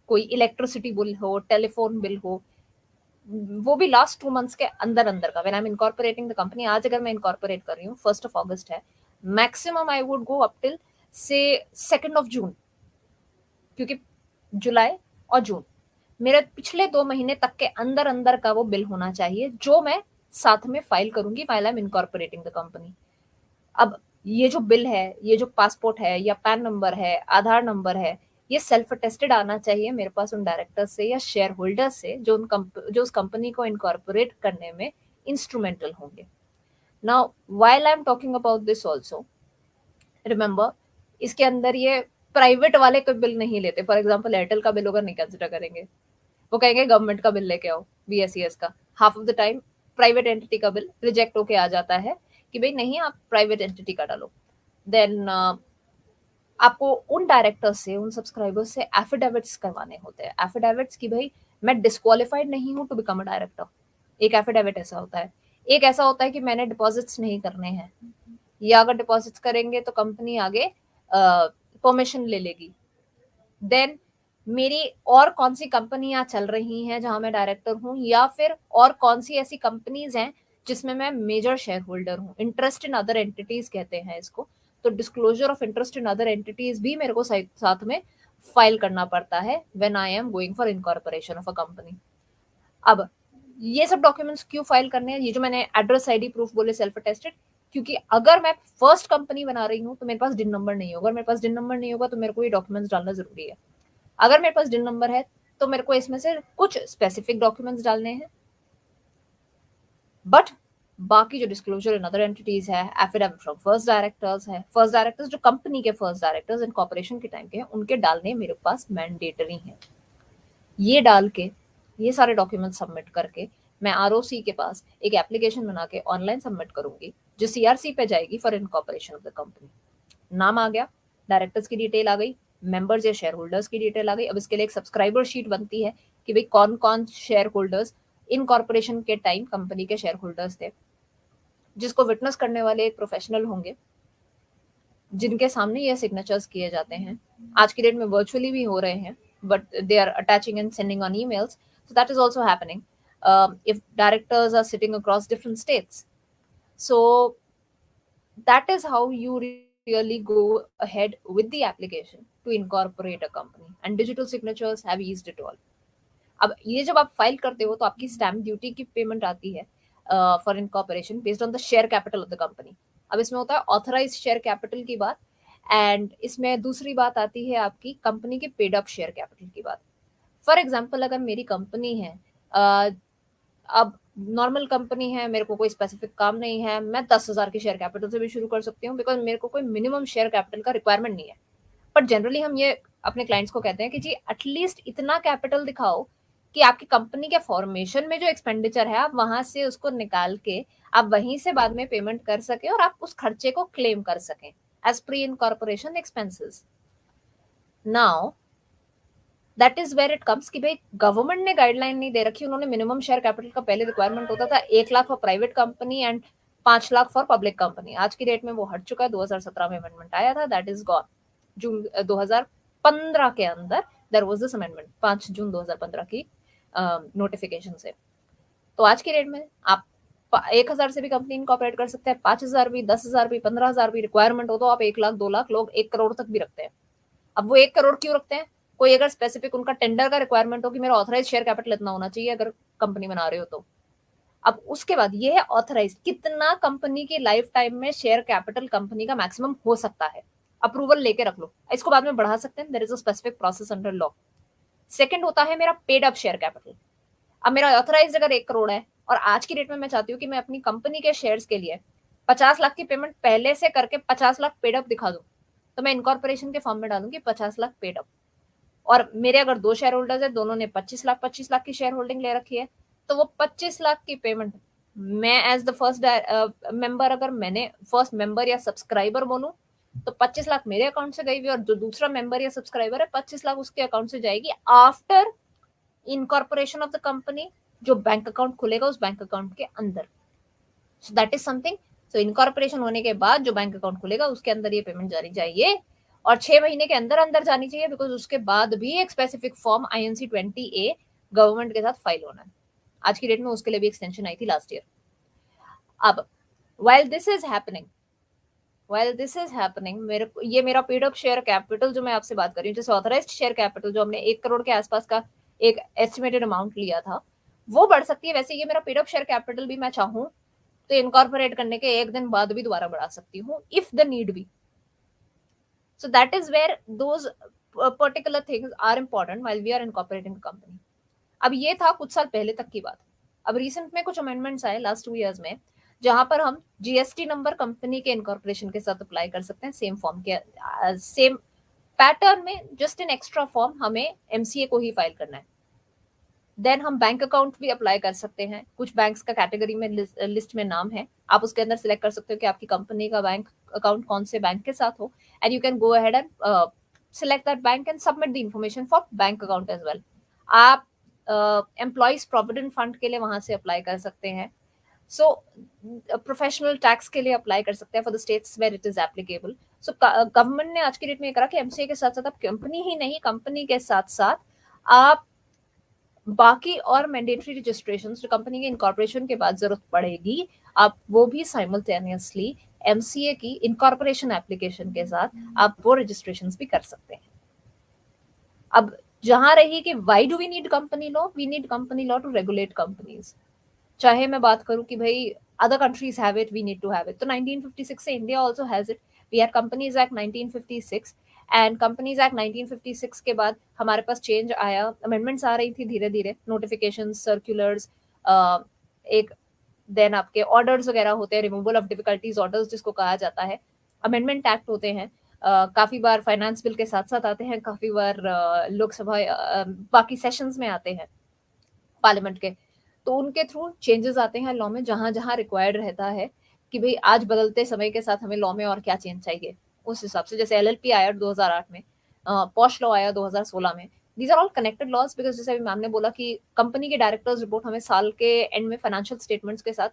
Speaker 4: कोई इलेक्ट्रिसिटी बिल हो, टेलीफोन बिल हो, वो भी लास्ट 2 months के अंदर अंदर का। When I M incorporating the company, आज अगर मैं इनकॉर्पोरेट कर रही हूँ 1st of August है, maximum I would go up till से 2nd of June, क्योंकि जुलाई और जून मेरे पिछले 2 महीने तक के अंदर अंदर का वो बिल होना चाहिए, जो मैं साथ में फाइल करूंगी while I'm incorporating the company। अब ये जो बिल है, ये जो पासपोर्ट है या पैन नंबर है, आधार नंबर है, ये सेल्फ अटेस्टेड आना चाहिए मेरे पास उन डायरेक्टर्स से या शेयर होल्डर्स से जो उस कंपनी को इनकॉर्पोरेट करने में इंस्ट्रूमेंटल होंगे। Now while I am talking about this also, remember इसके अंदर ये प्राइवेट वाले कोई बिल नहीं लेते। फॉर एग्जाम्पल एयरटेल का बिल होगा, नहीं कंसिडर करेंगे, वो कहेंगे गवर्नमेंट का बिल लेके आओ, BSES का। Half of the time private entity का बिल रिजेक्ट होके आ जाता है कि भाई नहीं, आप प्राइवेट एंटिटी का डालो। देन आपको उन डायरेक्टर्स से, उन सब्सक्राइबर्स से एफिडेविट्स करवाने होते हैं। एफिडेविट्स की भाई मैं डिस्क्वालिफाइड नहीं हूं टू बिकम अ डायरेक्टर, एक एफिडेविट ऐसा होता है। एक ऐसा होता है कि मैंने डिपॉजिट्स नहीं करने हैं, या अगर डिपॉजिट्स करेंगे तो कंपनी आगे परमिशन ले लेगी। देन मेरी और कौन सी कंपनियां चल रही हैं जहां मैं डायरेक्टर हूं, या फिर और कौन सी ऐसी कंपनीज हैं जिसमें मैं मेजर शेयर होल्डर हूं। इंटरेस्ट इन अदर एंटिटीज कहते हैं इसको। तो disclosure of interest in other entities भी मेरे को साथ में फाइल करना पड़ता है when I am going for incorporation of a company. अब ये सब डॉक्यूमेंट्स क्यों फाइल करने हैं? ये जो मैंने एड्रेस ID प्रूफ बोले सेल्फ अटेस्टेड, क्योंकि अगर मैं फर्स्ट कंपनी बना रही हूँ तो मेरे पास डिन नंबर नहीं होगा। मेरे पास डिन नंबर नहीं होगा तो मेरे को ये डॉक्यूमेंट्स डालना जरूरी है। अगर मेरे पास डिन नंबर है तो मेरे को इसमें से कुछ स्पेसिफिक डॉक्यूमेंट्स डालने हैं, बट बाकी जो डिस्क्लोजर इन अदर एंटिटीज है, एफिडेविट फ्रॉम फर्स्ट डायरेक्टर्स है, फर्स्ट डायरेक्टर्स जो कंपनी के फर्स्ट डायरेक्टर्स इनकॉर्पोरेशन के टाइम के हैं, उनके डालने मेरे पास मैंडेटरी हैं। ये डाल के, ये सारे डॉक्यूमेंट सबमिट करके मैं ROC के पास एक एप्लीकेशन बना के ऑनलाइन सबमिट करूंगी, जो CRC पे जाएगी for incorporation of the company. नाम आ गया, डायरेक्टर्स की डिटेल आ गई, मेंबर्स या शेयर होल्डर्स की डिटेल आ गई। अब इसके लिए एक सब्सक्राइबर शीट बनती है कि भाई कौन कौन शेयर होल्डर्स इनकॉर्पोरेशन के टाइम कंपनी के शेयर होल्डर्स थे, जिसको विटनेस करने वाले एक प्रोफेशनल होंगे, जिनके सामने ये सिग्नेचर्स किए जाते हैं। आज की डेट में वर्चुअली भी हो रहे हैं, but they are attaching and sending on emails, so that is also happening if directors are sitting across different states. So that is how you really go ahead with the application to incorporate a company, and digital signatures have eased it all. अब ये जब आप file करते हो तो आपकी stamp duty की payment आती है for incorporation based on the share capital of the company. अब इसमें होता है ऑथराइज्ड शेयर कैपिटल की बात, एंड इसमें दूसरी बात आती है आपकी कंपनी के पेड अप शेयर कैपिटल की बात। फॉर एग्जाम्पल अगर मेरी कंपनी है, अब नॉर्मल कंपनी है, मेरे को कोई स्पेसिफिक काम नहीं है, मैं 10,000 की शेयर कैपिटल से भी शुरू कर सकती हूँ, बिकॉज मेरे को कोई मिनिमम शेयर कैपिटल का रिक्वायरमेंट नहीं है। बट जनरली हम ये अपने क्लाइंट्स को कहते हैं कि जी एटलीस्ट इतना कैपिटल दिखाओ कि आपकी कंपनी के फॉर्मेशन में जो एक्सपेंडिचर है आप वहां से उसको निकाल के आप वहीं से बाद में पेमेंट कर सके और आप उस खर्चे को क्लेम कर सकें as pre incorporation expenses. Now that is where it comes कि भाई गवर्नमेंट ने गाइडलाइन नहीं दे रखी। उन्होंने मिनिमम शेयर कैपिटल का पहले रिक्वायरमेंट होता था 1 lakh for private company and 5 lakh for public company. आज की डेट में वो हट चुका है, 2017 में अमेंडमेंट आया था, दैट इज गॉन। जून 2015 के अंदर देयर वाज दिस अमेंडमेंट, 5 जून 2015 की नोटिफिकेशन से। तो आज की डेट में आप 1,000 से भी कंपनी इनकॉर्पोरेट कर सकते हैं, 5,000 भी, 10,000 भी, 15,000 भी रिक्वायरमेंट हो तो आप 1 लाख 2 लाख, लोग 1 करोड़ तक भी रखते हैं। अब वो 1 करोड़ क्यों रखते हैं? कोई अगर स्पेसिफिक उनका टेंडर का रिक्वायरमेंट हो कि मेरा ऑथराइज शेयर कैपिटल इतना होना चाहिए अगर कंपनी बना रहे हो तो। अब उसके बाद ये है ऑथराइज, कितना कंपनी की लाइफ टाइम में शेयर कैपिटल कंपनी का मैक्सिमम हो सकता है, अप्रूवल लेके रख लो, इसको बाद में बढ़ा सकते हैं, there is a specific process under law. Second होता है मेरा पेड अप शेयर कैपिटल। अब मेरा ऑथराइज अगर 1 करोड़ है और आज की डेट में मैं चाहती हूँ कि मैं अपनी कंपनी के शेयर्स के लिए 50 लाख की पेमेंट पहले से करके 50 लाख पेड अप दिखा दूं, तो मैं इनकॉर्पोरेशन के फॉर्म में डालूंगी 50 लाख पेड अप। और मेरे अगर 2 शेयर होल्डर्स है, दोनों ने 25 लाख की शेयर होल्डिंग ले रखी है, तो वो 25 लाख की पेमेंट मैं एज द फर्स्ट मेंबर, अगर मैंने फर्स्ट मेंबर या सब्सक्राइबर बोलूं तो 25 लाख मेरे अकाउंट से गई हुई, और जो दूसरा मेंबर या सब्सक्राइबर है 25 लाख उसके अकाउंट से जाएगी after incorporation of the company. जो बैंक अकाउंट खुलेगा उस बैंक अकाउंट के अंदर, सो that is something. So incorporation होने के बाद जो बैंक अकाउंट खुलेगा उसके अंदर ये पेमेंट जानी चाहिए, और 6 महीने के अंदर अंदर जानी चाहिए, बिकॉज उसके बाद भी एक specific form INC 20A government के साथ फाइल होना है। आज की डेट में उसके लिए भी एक्सटेंशन आई थी लास्ट ईयर। अब while this is happening ये मेरा पेड अप शेयर कैपिटल जो मैं आपसे बात कर रही हूँ, जैसे ऑथराइज्ड शेयर कैपिटल जो हमने 1 करोड़ के आसपास का एक एस्टिमेटेड अमाउंट लिया था, वो बढ़ सकती है। वैसे ये मेरा पेड अप शेयर कैपिटल भी मैं चाहूँ तो इनकॉर्पोरेट करने के एक दिन बाद भी दोबारा बढ़ा सकती हूँ if the need be. So that is where those particular things are important while we are incorporating company. अब ये था कुछ साल पहले तक की बात। अब रिसेंट में कुछ अमेंडमेंट्स आए लास्ट 2 इयर्स में, जहां पर हम जीएसटी नंबर कंपनी के इनकॉर्पोरेशन के साथ अप्लाई कर सकते हैं, सेम फॉर्म के सेम पैटर्न में, जस्ट इन एक्स्ट्रा फॉर्म हमें एमसीए को ही फाइल करना है। देन हम बैंक अकाउंट भी अप्लाई कर सकते हैं। कुछ बैंक्स का कैटेगरी में लिस्ट में नाम है, आप उसके अंदर सिलेक्ट कर सकते हो कि आपकी कंपनी का बैंक अकाउंट कौन से बैंक के साथ हो, and you can go ahead and select that bank and submit the information for bank account as well. आप एम्प्लॉइज प्रोविडेंट फंड के लिए वहां से अप्लाई कर सकते हैं। सो प्रोफेशनल टैक्स के लिए अप्लाई कर सकते हैं for the states where it is applicable. So government ने आज की डेट में ये करा कि एमसीए के साथ साथ आप कंपनी ही नहीं, कंपनी के साथ साथ आप बाकी और मैंडेटरी रजिस्ट्रेशन जो कंपनी के इनकॉर्पोरेशन के बाद जरूरत पड़ेगी, आप वो भी साइमल्टेनियसली एमसीए की इनकॉर्पोरेशन एप्लीकेशन के साथ आप वो रजिस्ट्रेशंस भी कर सकते हैं। अब जहां रही कि why do we need company law, we need company law to regulate companies. चाहे मैं बात करूं कि भाई other countries have it, we need to have it, तो 1956 से India also has it. We had companies act 1956 and companies act 1956 के बाद हमारे पास चेंज आया, अमेंडमेंट्स आ रही थी धीरे धीरे, नोटिफिकेशन, सर्कुलर्स, एक देन आपके ऑर्डर्स वगैरह होते हैं, रिमूवल ऑफ डिफिकल्टीज ऑर्डर्स जिसको कहा जाता है, अमेंडमेंट एक्ट होते हैं, काफी बार फाइनेंस बिल के साथ साथ आते हैं, काफी बार लोकसभा बाकी सेशंस में आते हैं पार्लियामेंट के, तो उनके थ्रू चेंजेस आते हैं लॉ में, जहां जहां रिक्वायर्ड रहता है कि भाई आज बदलते समय के साथ हमें लॉ में और क्या चेंज चाहिए, उस हिसाब से। जैसे एलएलपी आया 2008 में, पॉश लॉ आया 2016 में। These are all connected laws because जैसे अभी मैम ने बोला कि कंपनी के डायरेक्टर्स रिपोर्ट हमें साल के एंड में फाइनेंशियल स्टेटमेंट्स के साथ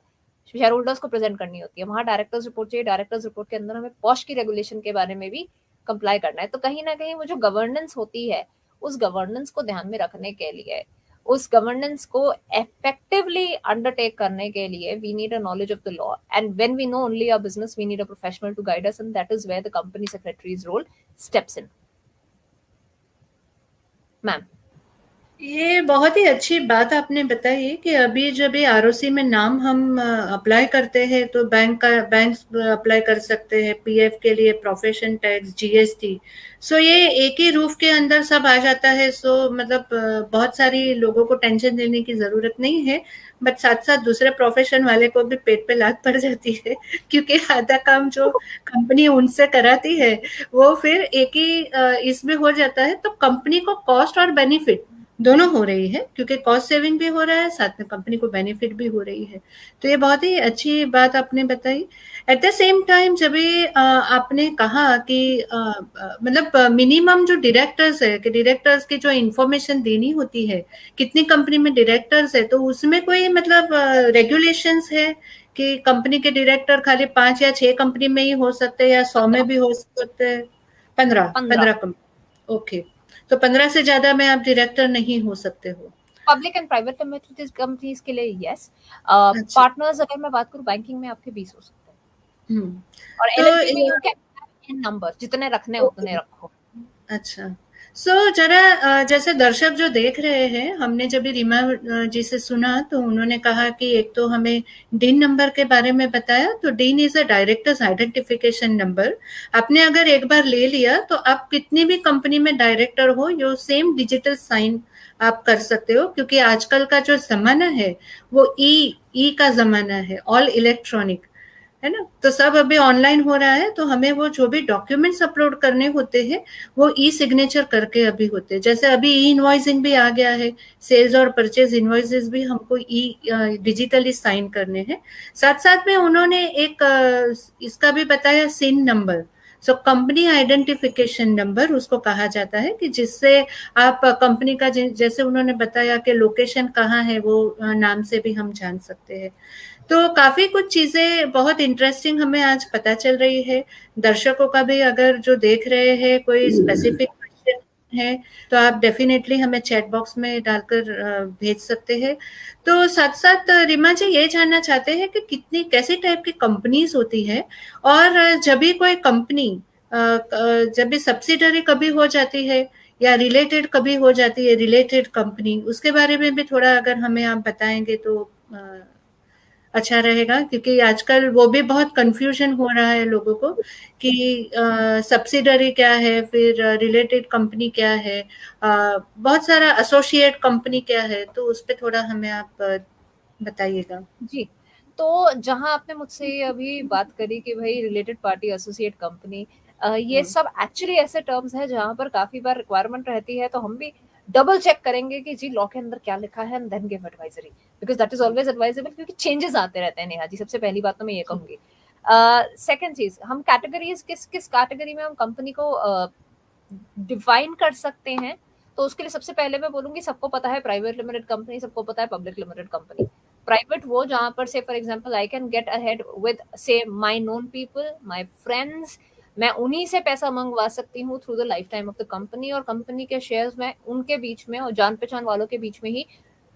Speaker 4: शेयर होल्डर्स को प्रेजेंट करनी होती है, वहां डायरेक्टर्स रिपोर्ट चाहिए, डायरेक्टर्स रिपोर्ट के अंदर हमें पॉश की रेगुलेशन के बारे में भी कंप्लाई करना है। तो कहीं ना कहीं वो जो गवर्नेंस होती है, उस गवर्नेंस को ध्यान में रखने के लिए, उस गवर्नेंस को इफेक्टिवली अंडरटेक करने के लिए we need a knowledge of the law, and when we know only our business we need a professional to guide us, and that is where the company secretary's role steps in. Ma'am,
Speaker 3: ये बहुत ही अच्छी बात आपने बताई कि अभी जब ये आरओसी में नाम हम अप्लाई करते हैं तो बैंक अप्लाई कर सकते हैं, पीएफ के लिए प्रोफेशन टैक्स, जीएसटी, सो ये एक ही रूफ के अंदर सब आ जाता है। सो मतलब बहुत सारी लोगों को टेंशन लेने की जरूरत नहीं है, बट साथ साथ दूसरे प्रोफेशन वाले को भी पेट पे लात पड़ जाती है क्योंकि आधा काम जो कंपनी उनसे कराती है वो फिर एक ही इसमें हो जाता है। तो कंपनी को कॉस्ट और बेनिफिट दोनों हो रही है, क्योंकि कॉस्ट सेविंग भी हो रहा है, साथ में कंपनी को बेनिफिट भी हो रही है। तो ये बहुत ही अच्छी बात आपने बताई। एट द सेम टाइम जब ये आपने कहा कि मतलब मिनिमम जो डायरेक्टर्स है, कि डायरेक्टर्स की जो इंफॉर्मेशन देनी होती है, कितनी कंपनी में डायरेक्टर्स है, तो उसमें कोई मतलब रेगुलेशंस है कि कंपनी के डायरेक्टर खाली 5 या 6 कंपनी में ही हो सकते हैं या 100 में भी हो सकते हैं? 15 कंपनी, ओके। तो 15 से ज्यादा में आप डायरेक्टर नहीं हो सकते हो।
Speaker 4: Public and private limited companies के लिए यस, पार्टनर्स अगर मैं बात करूं बैंकिंग में आपके 20 हो सकते हैं, और एलएलपी में यू कैन इन नंबर जितने रखने उतने रखो।
Speaker 3: अच्छा, सो जरा जैसे दर्शक जो देख रहे हैं, हमने जब भी रीमा जी से सुना तो उन्होंने कहा कि एक तो हमें डीन नंबर के बारे में बताया, तो dean is a directors identification number. आपने अगर एक बार ले लिया तो आप कितनी भी कंपनी में डायरेक्टर हो, यो सेम डिजिटल साइन आप कर सकते हो, क्योंकि आजकल का जो जमाना है वो ई का जमाना है, ऑल इलेक्ट्रॉनिक है ना। तो सब अभी ऑनलाइन हो रहा है, तो हमें वो जो भी डॉक्यूमेंट्स अपलोड करने होते हैं वो ई सिग्नेचर करके अभी होते हैं। जैसे अभी ई इनवॉइसिंग भी आ गया है, सेल्स और परचेज इनवॉइसेस भी हमको ई डिजिटली साइन करने हैं। साथ साथ में उन्होंने एक इसका भी बताया, CIN number, so company identification number उसको कहा जाता है, कि जिससे आप कंपनी का जैसे उन्होंने बताया कि लोकेशन कहाँ है वो नाम से भी हम जान सकते हैं। तो काफी कुछ चीजें बहुत इंटरेस्टिंग हमें आज पता चल रही है। दर्शकों का भी अगर जो देख रहे हैं कोई स्पेसिफिक क्वेश्चन है तो आप डेफिनेटली हमें चैट बॉक्स में डालकर भेज सकते हैं। तो साथ साथ रीमा जी ये जानना चाहते हैं कि कितनी कैसी टाइप की कंपनीज होती है, और जब भी कोई कंपनी जब भी सब्सिडरी कभी हो जाती है या रिलेटेड कभी हो जाती है रिलेटेड कंपनी, उसके बारे में भी थोड़ा अगर हमें आप बताएंगे तो अच्छा रहेगा, क्योंकि आजकल वो भी बहुत कंफ्यूजन हो रहा है लोगों को कि सब्सिडरी क्या है, फिर रिलेटेड कंपनी क्या है, बहुत सारा एसोसिएट कंपनी क्या है, तो उस पर थोड़ा हमें आप बताइएगा।
Speaker 4: जी, तो जहाँ आपने मुझसे अभी बात करी कि भाई रिलेटेड पार्टी, एसोसिएट कंपनी, ये सब एक्चुअली ऐसे टर्म्स हैं जहाँ पर काफी बार रिक्वायरमेंट रहती है, तो हम भी डबल चेक करेंगे कि जी लॉ के अंदर क्या लिखा है and then give advisory, because that is always advisable, क्योंकि चेंजेस आते रहते हैं नेहा जी। सबसे पहली बात तो मैं ये कहूंगी। सेकंड चीज, हम कैटेगरीज किस किस कैटेगरी में हम कंपनी को डिफाइन कर सकते हैं, तो उसके लिए सबसे पहले मैं बोलूंगी, सबको पता है प्राइवेट लिमिटेड कंपनी, सबको पता है पब्लिक लिमिटेड कंपनी। प्राइवेट वो जहां पर से for example I can get ahead with say my known people, my friends, मैं उन्हीं से पैसा मंगवा सकती हूँ through the lifetime of the company, और कंपनी के शेयर्स मैं उनके बीच में और जान पहचान वालों के बीच में ही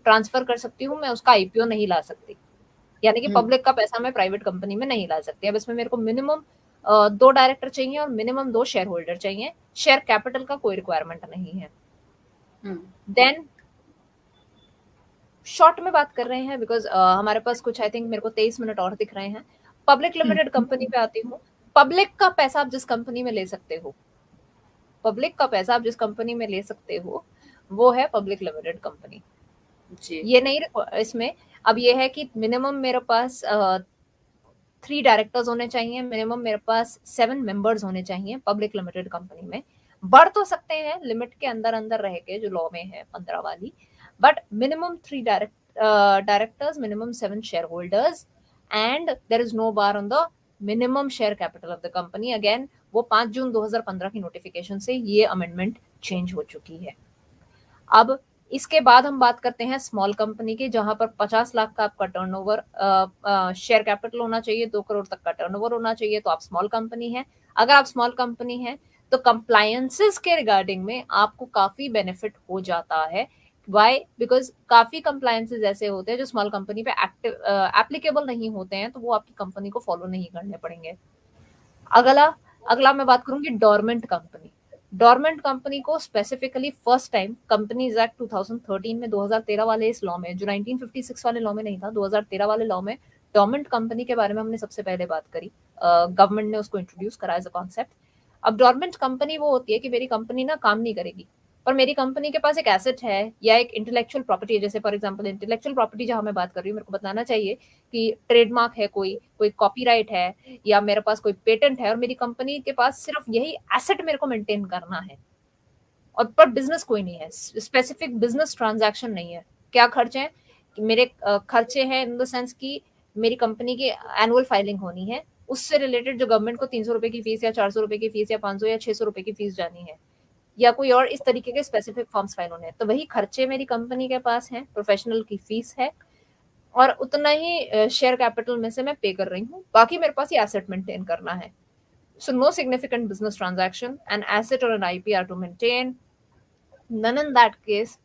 Speaker 4: ट्रांसफर कर सकती हूँ, मैं उसका आईपीओ नहीं ला सकती। यानी कि पब्लिक का पैसा मैं प्राइवेट कंपनी में नहीं ला सकती। अब इसमें मेरे को मिनिमम 2 डायरेक्टर चाहिए और मिनिमम 2 शेयर होल्डर चाहिए। शेयर कैपिटल का कोई रिक्वायरमेंट नहीं है। देन शॉर्ट में बात कर रहे हैं बिकॉज हमारे पास कुछ आई थिंक मेरे को 23 मिनट और दिख रहे हैं। पब्लिक लिमिटेड कंपनी पे आती हूँ। पब्लिक का पैसा आप जिस कंपनी में ले सकते हो, पब्लिक का पैसा आप जिस कंपनी में ले सकते हो वो है पब्लिक लिमिटेड कंपनी। ये नहीं इसमें अब ये है कि मिनिमम मेरे पास 3 डायरेक्टर्स होने चाहिए, मिनिमम मेरे पास 7 मेंबर्स होने चाहिए पब्लिक लिमिटेड कंपनी में। बढ़ तो सकते हैं लिमिट के अंदर अंदर रह के जो लॉ में है 15 वाली, but minimum 3 directors, minimum 7 share holders, and there is no bar on the minimum share capital of the company. Again वो 5 जून 2015 की नोटिफिकेशन से ये अमेंडमेंट चेंज हो चुकी है। अब इसके बाद हम बात करते हैं स्मॉल कंपनी की, जहां पर 50 लाख का आपका टर्नओवर शेयर कैपिटल होना चाहिए, 2 करोड़ तक का टर्नओवर होना चाहिए, तो आप स्मॉल कंपनी है। अगर आप स्मॉल कंपनी है तो कंप्लायंसेस के रिगार्डिंग में आपको काफी बेनिफिट हो जाता है। वाई? बिकॉज काफी कंप्लायंसेस ऐसे होते हैं जो स्मॉल कंपनी पे एप्लीकेबल नहीं होते हैं, तो वो आपकी कंपनी को फॉलो नहीं करने पड़ेंगे। अगला मैं बात करूंगी डोरमेंट कंपनी। डोरमेंट कंपनी को specifically first time companies act 2013 में, 2013 वाले इस लॉ में, जो 1956 वाले लॉ में नहीं था, 2013 वाले लॉ में डोरमेंट कंपनी के बारे में हमने सबसे पहले बात करी। गवर्नमेंट ने उसको इंट्रोड्यूस करा एज अ कॉन्सेप्ट। अब डोरमेंट कंपनी वो होती है कि मेरी कंपनी ना काम नहीं करेगी, पर मेरी कंपनी के पास एक एसेट है या एक इंटेलेक्चुअल प्रॉपर्टी है। जैसे फॉर एग्जांपल इंटेलेक्चुअल प्रॉपर्टी जहां मैं बात कर रही हूँ, मेरे को बताना चाहिए कि ट्रेडमार्क है, कोई कॉपीराइट है, या मेरे पास कोई पेटेंट है, और मेरी कंपनी के पास सिर्फ यही एसेट मेरे को मेंटेन करना है, और पर बिजनेस कोई नहीं है, स्पेसिफिक बिजनेस ट्रांजैक्शन नहीं है। क्या खर्चे हैं? मेरे खर्चे हैं इन द सेंस की मेरी कंपनी की एनुअल फाइलिंग होनी है, उससे रिलेटेड जो गवर्नमेंट को 300 रुपए की फीस या 400 रुपए की फीस या 500 या 600 रुपए की फीस जानी है, या कोई और इस तरीके के स्पेसिफिक फॉर्म्स फाइल होने हैं, तो वही खर्चे मेरी कंपनी के पास हैं, प्रोफेशनल की फीस है, और उतना ही शेयर कैपिटल में से मैं पे कर रही हूँ। बाकी मेरे पास ये एसेट मेंटेन करना है। So no significant business transaction, an asset or an IP are to maintain. None in that case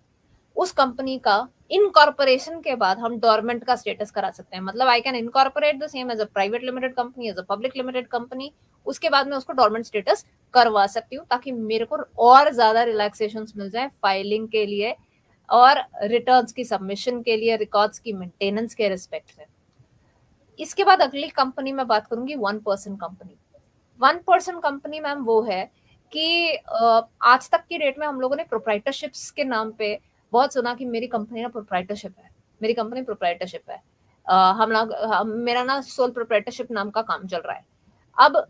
Speaker 4: उस कंपनी का इनकॉर्पोरेशन के बाद हम डोरमेंट का स्टेटस करा सकते हैं। मतलब I can incorporate the same as a private limited company, as a public limited company, उसके बाद मैं उसको डोरमेंट स्टेटस करवा सकती हूँ, ताकि मेरे को और ज्यादा रिलैक्सेशन मिल जाए फाइलिंग के लिए और रिटर्न्स की सबमिशन के लिए, रिकॉर्ड्स की मेंटेनेंस के रिस्पेक्ट में। इसके बाद अगली कंपनी में बात करूंगी 1% कंपनी। 1% कंपनी मैम वो है कि आज तक की डेट में हम लोगों ने प्रोप्राइटरशिप्स के नाम पे बहुत सुना कि मेरी कंपनी ना प्रोप्राइटरशिप है, मेरी कंपनी प्रोप्राइटरशिप है, मेरा ना सोल प्रोप्राइटरशिप नाम का काम चल रहा है। अब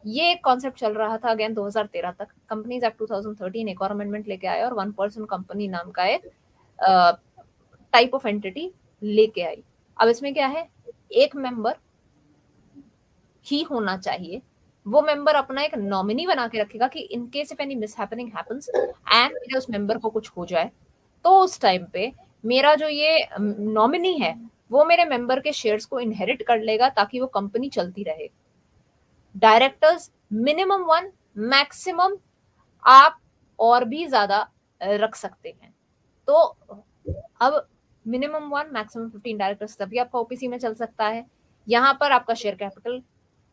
Speaker 4: ये कॉन्सेप्ट चल रहा था अगेन 2013 तक। कंपनीज एक्ट 2013 एक और अमेंडमेंट लेके आया और 1% कंपनी नाम का एक टाइप ऑफ एंटिटी लेके आई। अब इसमें क्या है, एक मेंबर ही होना चाहिए, वो मेंबर अपना एक नॉमिनी बना के रखेगा कि in case if any mishappening happens and मेरे उस मेंबर को कुछ हो जाए, तो उस टाइम पे मेरा जो ये नॉमिनी है वो मेरे मेंबर के शेयर्स को इनहेरिट कर लेगा, ताकि वो कंपनी चलती रहे। डायरेक्टर्स मिनिमम 1, मैक्सिमम आप और भी ज्यादा रख सकते हैं। तो अब मिनिमम 1, मैक्सिमम 15 डायरेक्टर्स, तभी आपका ओपीसी में चल सकता है। यहाँ पर आपका शेयर कैपिटल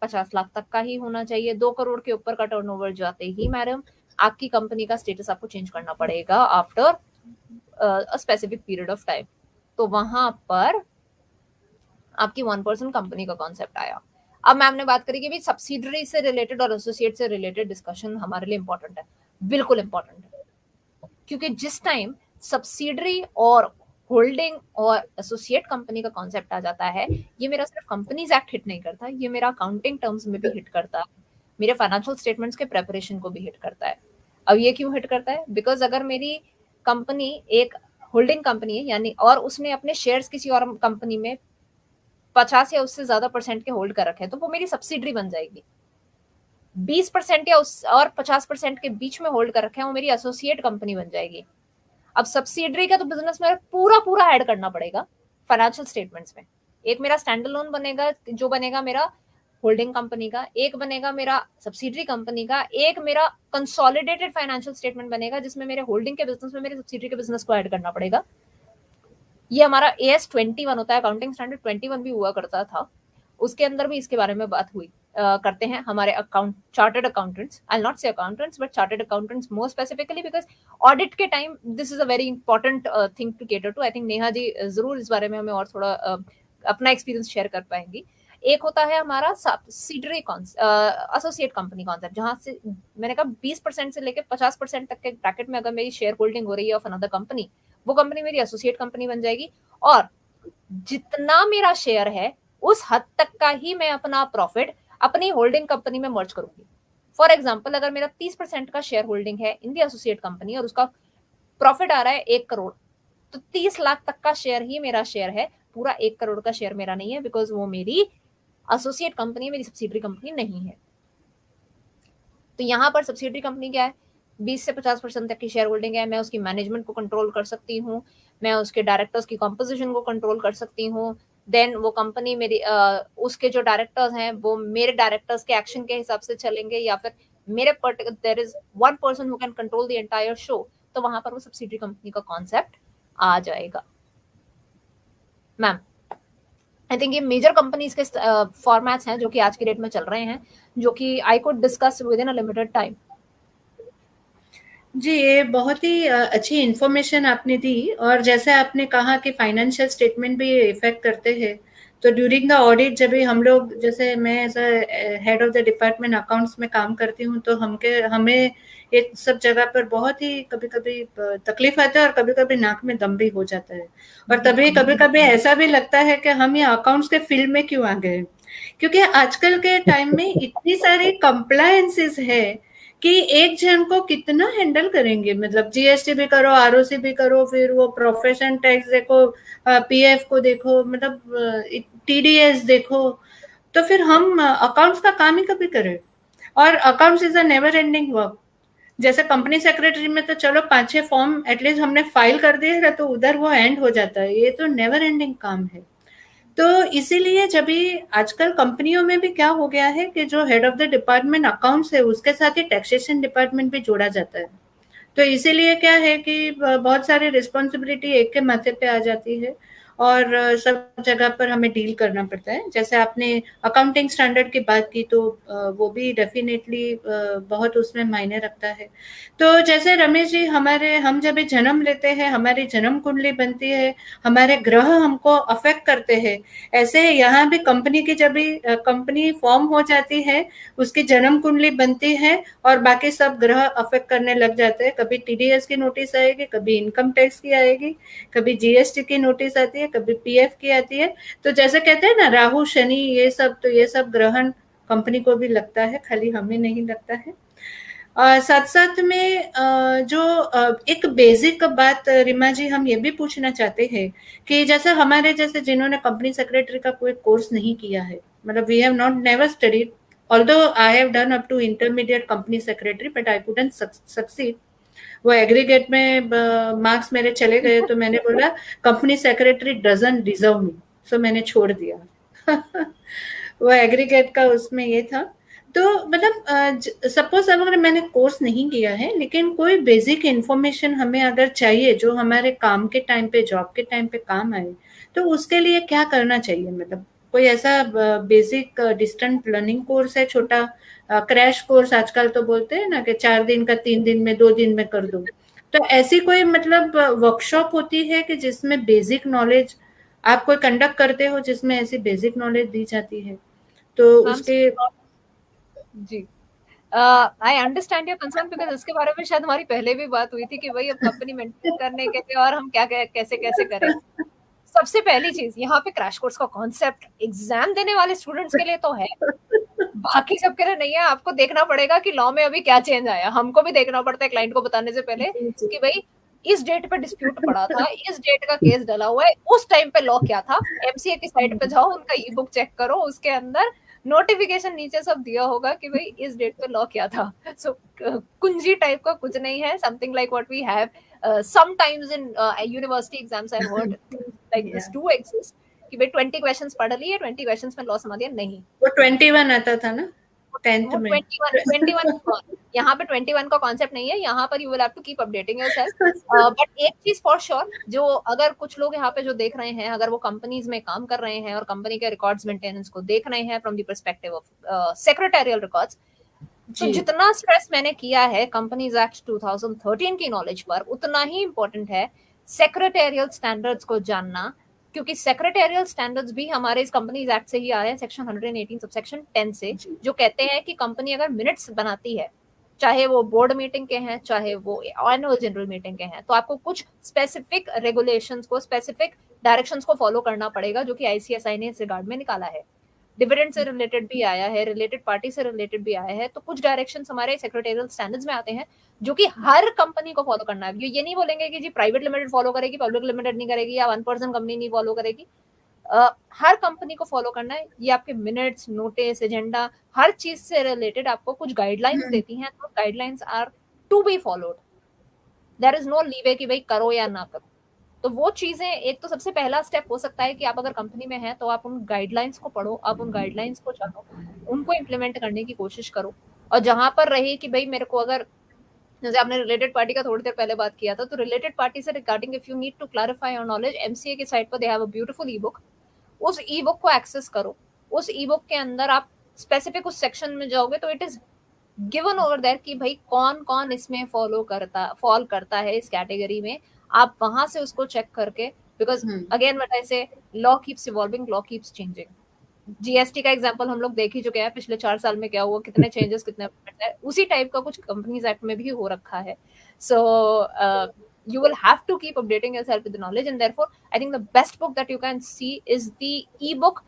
Speaker 4: 50 लाख तक का ही होना चाहिए। 2 करोड़ के ऊपर का टर्नओवर जाते ही मैडम आपकी कंपनी का स्टेटस आपको चेंज करना पड़ेगा after a specific period of time. तो वहां पर आपकी 1% कंपनी का कॉन्सेप्ट आया। अब मैम ने बात करी कि भाई सब्सिडरी से रिलेटेड और एसोसिएट से रिलेटेड डिस्कशन हमारे लिए इंपॉर्टेंट है। बिल्कुल इंपॉर्टेंट है, क्योंकि जिस टाइम सब्सिडरी और होल्डिंग और एसोसिएट कंपनी का कॉन्सेप्ट आ जाता है, ये मेरा सिर्फ कंपनीज एक्ट हिट नहीं करता, ये मेरा अकाउंटिंग टर्म्स में भी हिट करता है, मेरे फाइनेंशियल स्टेटमेंट्स के प्रेपरेशन को भी हिट करता है। अब ये क्यों हिट करता है? बिकॉज अगर मेरी कंपनी एक होल्डिंग कंपनी है यानी, और उसने अपने शेयर्स किसी और कंपनी में 50 या उससे ज्यादा परसेंट के होल्ड कर रखे हैं, तो वो मेरी सब्सिडरी बन जाएगी। 20% या उस और 50% के बीच में होल्ड कर रखे हैं, वो मेरी एसोसिएट कंपनी बन जाएगी। अब सब्सिडरी का तो बिजनेस में पूरा पूरा ऐड करना पड़ेगा फाइनेंशियल स्टेटमेंट्स में। एक मेरा स्टैंड अलोन बनेगा जो बनेगा मेरा होल्डिंग कंपनी का, एक बनेगा मेरा सब्सिडरी कंपनी का, एक मेरा कंसोलिडेटेड फाइनेंशियल स्टेटमेंट बनेगा जिसमें मेरे होल्डिंग के बिजनेस में मेरे सब्सिडरी के बिजनेस को ऐड करना पड़ेगा। ये हमारा AS 21 होता है, अकाउंटिंग स्टैंडर्ड 21 भी हुआ करता था, उसके अंदर भी इसके बारे में बात हुई करते हैं हमारे chartered accountants, I not say accountants but chartered accountants more specifically, because audit के time this is a very important thing to cater to. I think Neha ji जरूर इस बारे में हमें और थोड़ा अपना एक्सपीरियंस शेयर कर पाएंगी। एक होता है हमारा सब्सिडरी एसोसिएट कंपनी कॉन्सेप्ट, जहां से मैंने कहा 20% से लेकर 50% तक के ब्रैकेट में अगर मेरी शेयर होल्डिंग हो रही है ऑफ अनदर कंपनी, वो कंपनी मेरी एसोसिएट कंपनी बन जाएगी, और जितना मेरा शेयर है उस हद तक का ही मैं अपना प्रॉफिट अपनी होल्डिंग कंपनी में मर्ज करूंगी। फॉर एग्जाम्पल, अगर मेरा 30% का शेयर होल्डिंग है इन दी एसोसिएट कंपनी और उसका प्रॉफिट आ रहा है 1 करोड़, तो 30 लाख तक का शेयर ही मेरा शेयर है, पूरा 1 करोड़ का शेयर मेरा नहीं है, बिकॉज वो मेरी एसोसिएट कंपनी, मेरी सब्सिडरी कंपनी नहीं है। तो यहाँ पर सब्सिडरी कंपनी क्या है, 20 से 50% तक की शेयर होल्डिंग है, मैं उसकी मैनेजमेंट को कंट्रोल कर सकती हूँ, मैं उसके डायरेक्टर्स की कंपोजिशन को कंट्रोल कर सकती हूँ। देन वो कंपनी मेरी उसके जो डायरेक्टर्स हैं वो मेरे डायरेक्टर्स के एक्शन के हिसाब से चलेंगे, या फिर मेरे there is one person who can control the entire show, तो वहां पर वो सब्सिडरी कंपनी का कॉन्सेप्ट आ जाएगा। मैम आई थिंक ये मेजर कंपनीज के फॉर्मेट्स हैं जो कि आज की डेट में चल रहे हैं, जो कि I could discuss with in a limited time.
Speaker 3: जी, ये बहुत ही अच्छी इन्फॉर्मेशन आपने दी, और जैसे आपने कहा कि फाइनेंशियल स्टेटमेंट भी इफेक्ट करते हैं, तो ड्यूरिंग द ऑडिट जब भी हम लोग, जैसे मैं as head of the department accounts में काम करती हूँ, तो हमें एक सब जगह पर बहुत ही कभी कभी तकलीफ आता है और कभी कभी नाक में दम भी हो जाता है, और तभी कभी कभी ऐसा भी लगता है कि हम ये अकाउंट्स के फील्ड में क्यों आ गए, क्योंकि आजकल के टाइम में इतनी सारी कंप्लायंसेस है कि एक जन को कितना हैंडल करेंगे। मतलब जीएसटी भी करो, आरओसी भी करो, फिर वो प्रोफेशन टैक्स देखो, पीएफ को देखो, मतलब टीडीएस देखो, तो फिर हम अकाउंट्स का काम ही कभी करें। और accounts is a never ending work. जैसे कंपनी सेक्रेटरी में तो चलो 5-6 फॉर्म एटलीस्ट हमने फाइल कर दिए तो उधर वो एंड हो जाता है, ये तो नेवर एंडिंग काम है। तो इसीलिए जब भी आजकल कंपनियों में भी क्या हो गया है कि जो head of the department accounts है उसके साथ ही टैक्सेशन डिपार्टमेंट भी जोड़ा जाता है, तो इसीलिए क्या है कि बहुत सारी रिस्पॉन्सिबिलिटी एक के माथे पे आ जाती है, और सब जगह पर हमें डील करना पड़ता है। जैसे आपने अकाउंटिंग स्टैंडर्ड की बात की, तो वो भी डेफिनेटली बहुत उसमें मायने रखता है। तो जैसे रमेश जी, हम जब जन्म लेते हैं, हमारी जन्म कुंडली बनती है, हमारे ग्रह हमको अफेक्ट करते हैं, ऐसे यहाँ भी कंपनी की जब भी कंपनी फॉर्म हो जाती है, उसकी जन्म कुंडली बनती है और बाकी सब ग्रह अफेक्ट करने लग जाते हैं। कभी टीडीएस की नोटिस आएगी, कभी इनकम टैक्स की आएगी, कभी जीएसटी की नोटिस आती है, कभी पीएफ की आती है। तो जैसे कहते हैं ना, राहु शनि ये सब ग्रहण कंपनी को भी लगता है, खाली हमें नहीं लगता है। साथ साथ में जो एक बेसिक बात रिमा जी हम ये भी पूछना चाहते हैं कि जैसे हमारे जैसे जिन्होंने कंपनी सेक्रेटरी का कोई कोर्स नहीं किया है, मतलब we have not never studied, although I have done up to intermediate company secretary, but I couldn't succeed. वो एग्रीगेट में मार्क्स मेरे चले गए, तो मैंने बोला कंपनी सेक्रेटरी डजंट डिजर्व मी, सो मैंने छोड़ दिया। वो एग्रीगेट का उसमें ये था। तो मतलब सपोज अगर मैंने कोर्स नहीं किया है, लेकिन कोई बेसिक इन्फॉर्मेशन हमें अगर चाहिए जो हमारे काम के टाइम पे, जॉब के टाइम पे काम आए, तो उसके लिए क्या करना चाहिए? मतलब कोई ऐसा बेसिक डिस्टेंट लर्निंग कोर्स है छोटा क्रैश कोर्स आजकल तो बोलते हैं ना कि 4 दिन का 3 दिन में 2 दिन में कर दो। तो ऐसी कोई मतलब वर्कशॉप होती है कि जिसमें बेसिक नॉलेज आप कोई कंडक्ट करते हो, जिसमें ऐसी बेसिक नॉलेज दी जाती है? तो उसके
Speaker 4: जी I understand your concern, because इसके बारे में शायद हमारी पहले भी बात हुई थी कि भाई अब कंपनी मेंटेन करने के लिए और हम क्या कैसे कैसे करें। सबसे पहली चीज, यहाँ पे क्रैश कोर्स का कॉन्सेप्ट एग्जाम देने वाले स्टूडेंट्स के लिए तो है, बाकी सबके लिए नहीं है। आपको देखना पड़ेगा कि लॉ में अभी क्या चेंज आया, हमको भी देखना पड़ता है क्लाइंट को बताने से पहले कि भाई इस डेट पे डिस्प्यूट पड़ा था, इस डेट का केस डला हुआ है, उस टाइम पे लॉ क्या था। एमसीए की साइट पे जाओ, उनका ई बुक चेक करो, उसके अंदर नोटिफिकेशन नीचे सब दिया होगा कि भाई इस डेट पे लॉ क्या था। सो कुंजी टाइप का कुछ नहीं है, something like what we have sometimes in university exams. I heard like this do exist कि भाई 20 क्वेश्चंस पढ़ लिए, 20 क्वेश्चंस में लॉ समझ दिया, नहीं।
Speaker 3: वो 21 आता था ना 10th में।
Speaker 4: 21 यहाँ पे 21 का कॉन्सेप्ट नहीं है, यहाँ पर you will have to keep updating yourself. But एक चीज फॉर श्योर, जो अगर कुछ लोग यहाँ पे जो देख रहे हैं, अगर वो कंपनीज में काम कर रहे हैं और कंपनी के रिकॉर्ड्स मेंटेनेंस को देख रहे हैं from the perspective of secretarial records, तो जितना स्ट्रेस मैंने किया है कंपनीज एक्ट 2013 की नॉलेज पर, उतना ही इंपॉर्टेंट है सेक्रेटरियल स्टैंडर्ड्स को जानना, क्योंकि सेक्रेटेरियल स्टैंडर्ड्स भी हमारे इस कंपनीज एक्ट से ही आ रहे हैं, सेक्शन 118 सबसेक्शन 10 से, जो कहते हैं कि कंपनी अगर मिनट्स बनाती है, चाहे वो बोर्ड मीटिंग के हैं, चाहे वो एनुअल जनरल मीटिंग के हैं, तो आपको कुछ स्पेसिफिक रेगुलेशंस को, स्पेसिफिक डायरेक्शंस को फॉलो करना पड़ेगा, जो कि आईसीएसआई ने इस रिगार्ड में निकाला है। डिविडेंड से रिलेटेड भी आया है, रिलेटेड पार्टी से रिलेटेड भी आया है। तो कुछ डायरेक्शंस हमारे सेक्रेटेरियल स्टैंडर्ड्स में आते हैं जो कि हर कंपनी को फॉलो करना है। ये नहीं बोलेंगे कि जी प्राइवेट लिमिटेड फॉलो करेगी, पब्लिक लिमिटेड नहीं करेगी, या 1% कंपनी नहीं फॉलो करेगी। हर कंपनी को फॉलो करना है। ये आपके मिनट्स, नोटिस, एजेंडा, हर चीज से रिलेटेड आपको कुछ गाइडलाइंस देती हैं, तो guidelines are to be followed. There is no leeway कि भाई करो या ना करो। तो वो चीजें, एक तो सबसे पहला स्टेप हो सकता है कि आप अगर कंपनी में हैं तो आप उन गाइडलाइंस को पढ़ो, आप उन गाइडलाइंस को जानो, उनको इम्प्लीमेंट करने की कोशिश करो। और जहां पर रही कि भाई मेरे को, अगर जैसे आपने रिलेटेड पार्टी का थोड़ी देर पहले बात किया था, तो रिलेटेड पार्टी से regarding if you need to clarify your knowledge, MCA की साइट पर they have a beautiful e book. उस ई बुक को एक्सेस करो। उस ई बुक के अंदर आप स्पेसिफिक उस सेक्शन में जाओगे तो it is given over there कि भाई कौन कौन इसमें फॉल करता है इस कैटेगरी में। आप वहां से उसको चेक करके, बिकॉज अगेन व्हाट आई से, law keeps evolving, law keeps changing. GST का एग्जांपल हम लोग देख ही चुके हैं, पिछले 4 साल में क्या हुआ, कितने चेंजेस, कितने है। उसी टाइप का कुछ कंपनीज एक्ट में भी हो रखा है। सो you will have to keep updating yourself with the knowledge, and therefore I think the best book that you can see is the ebook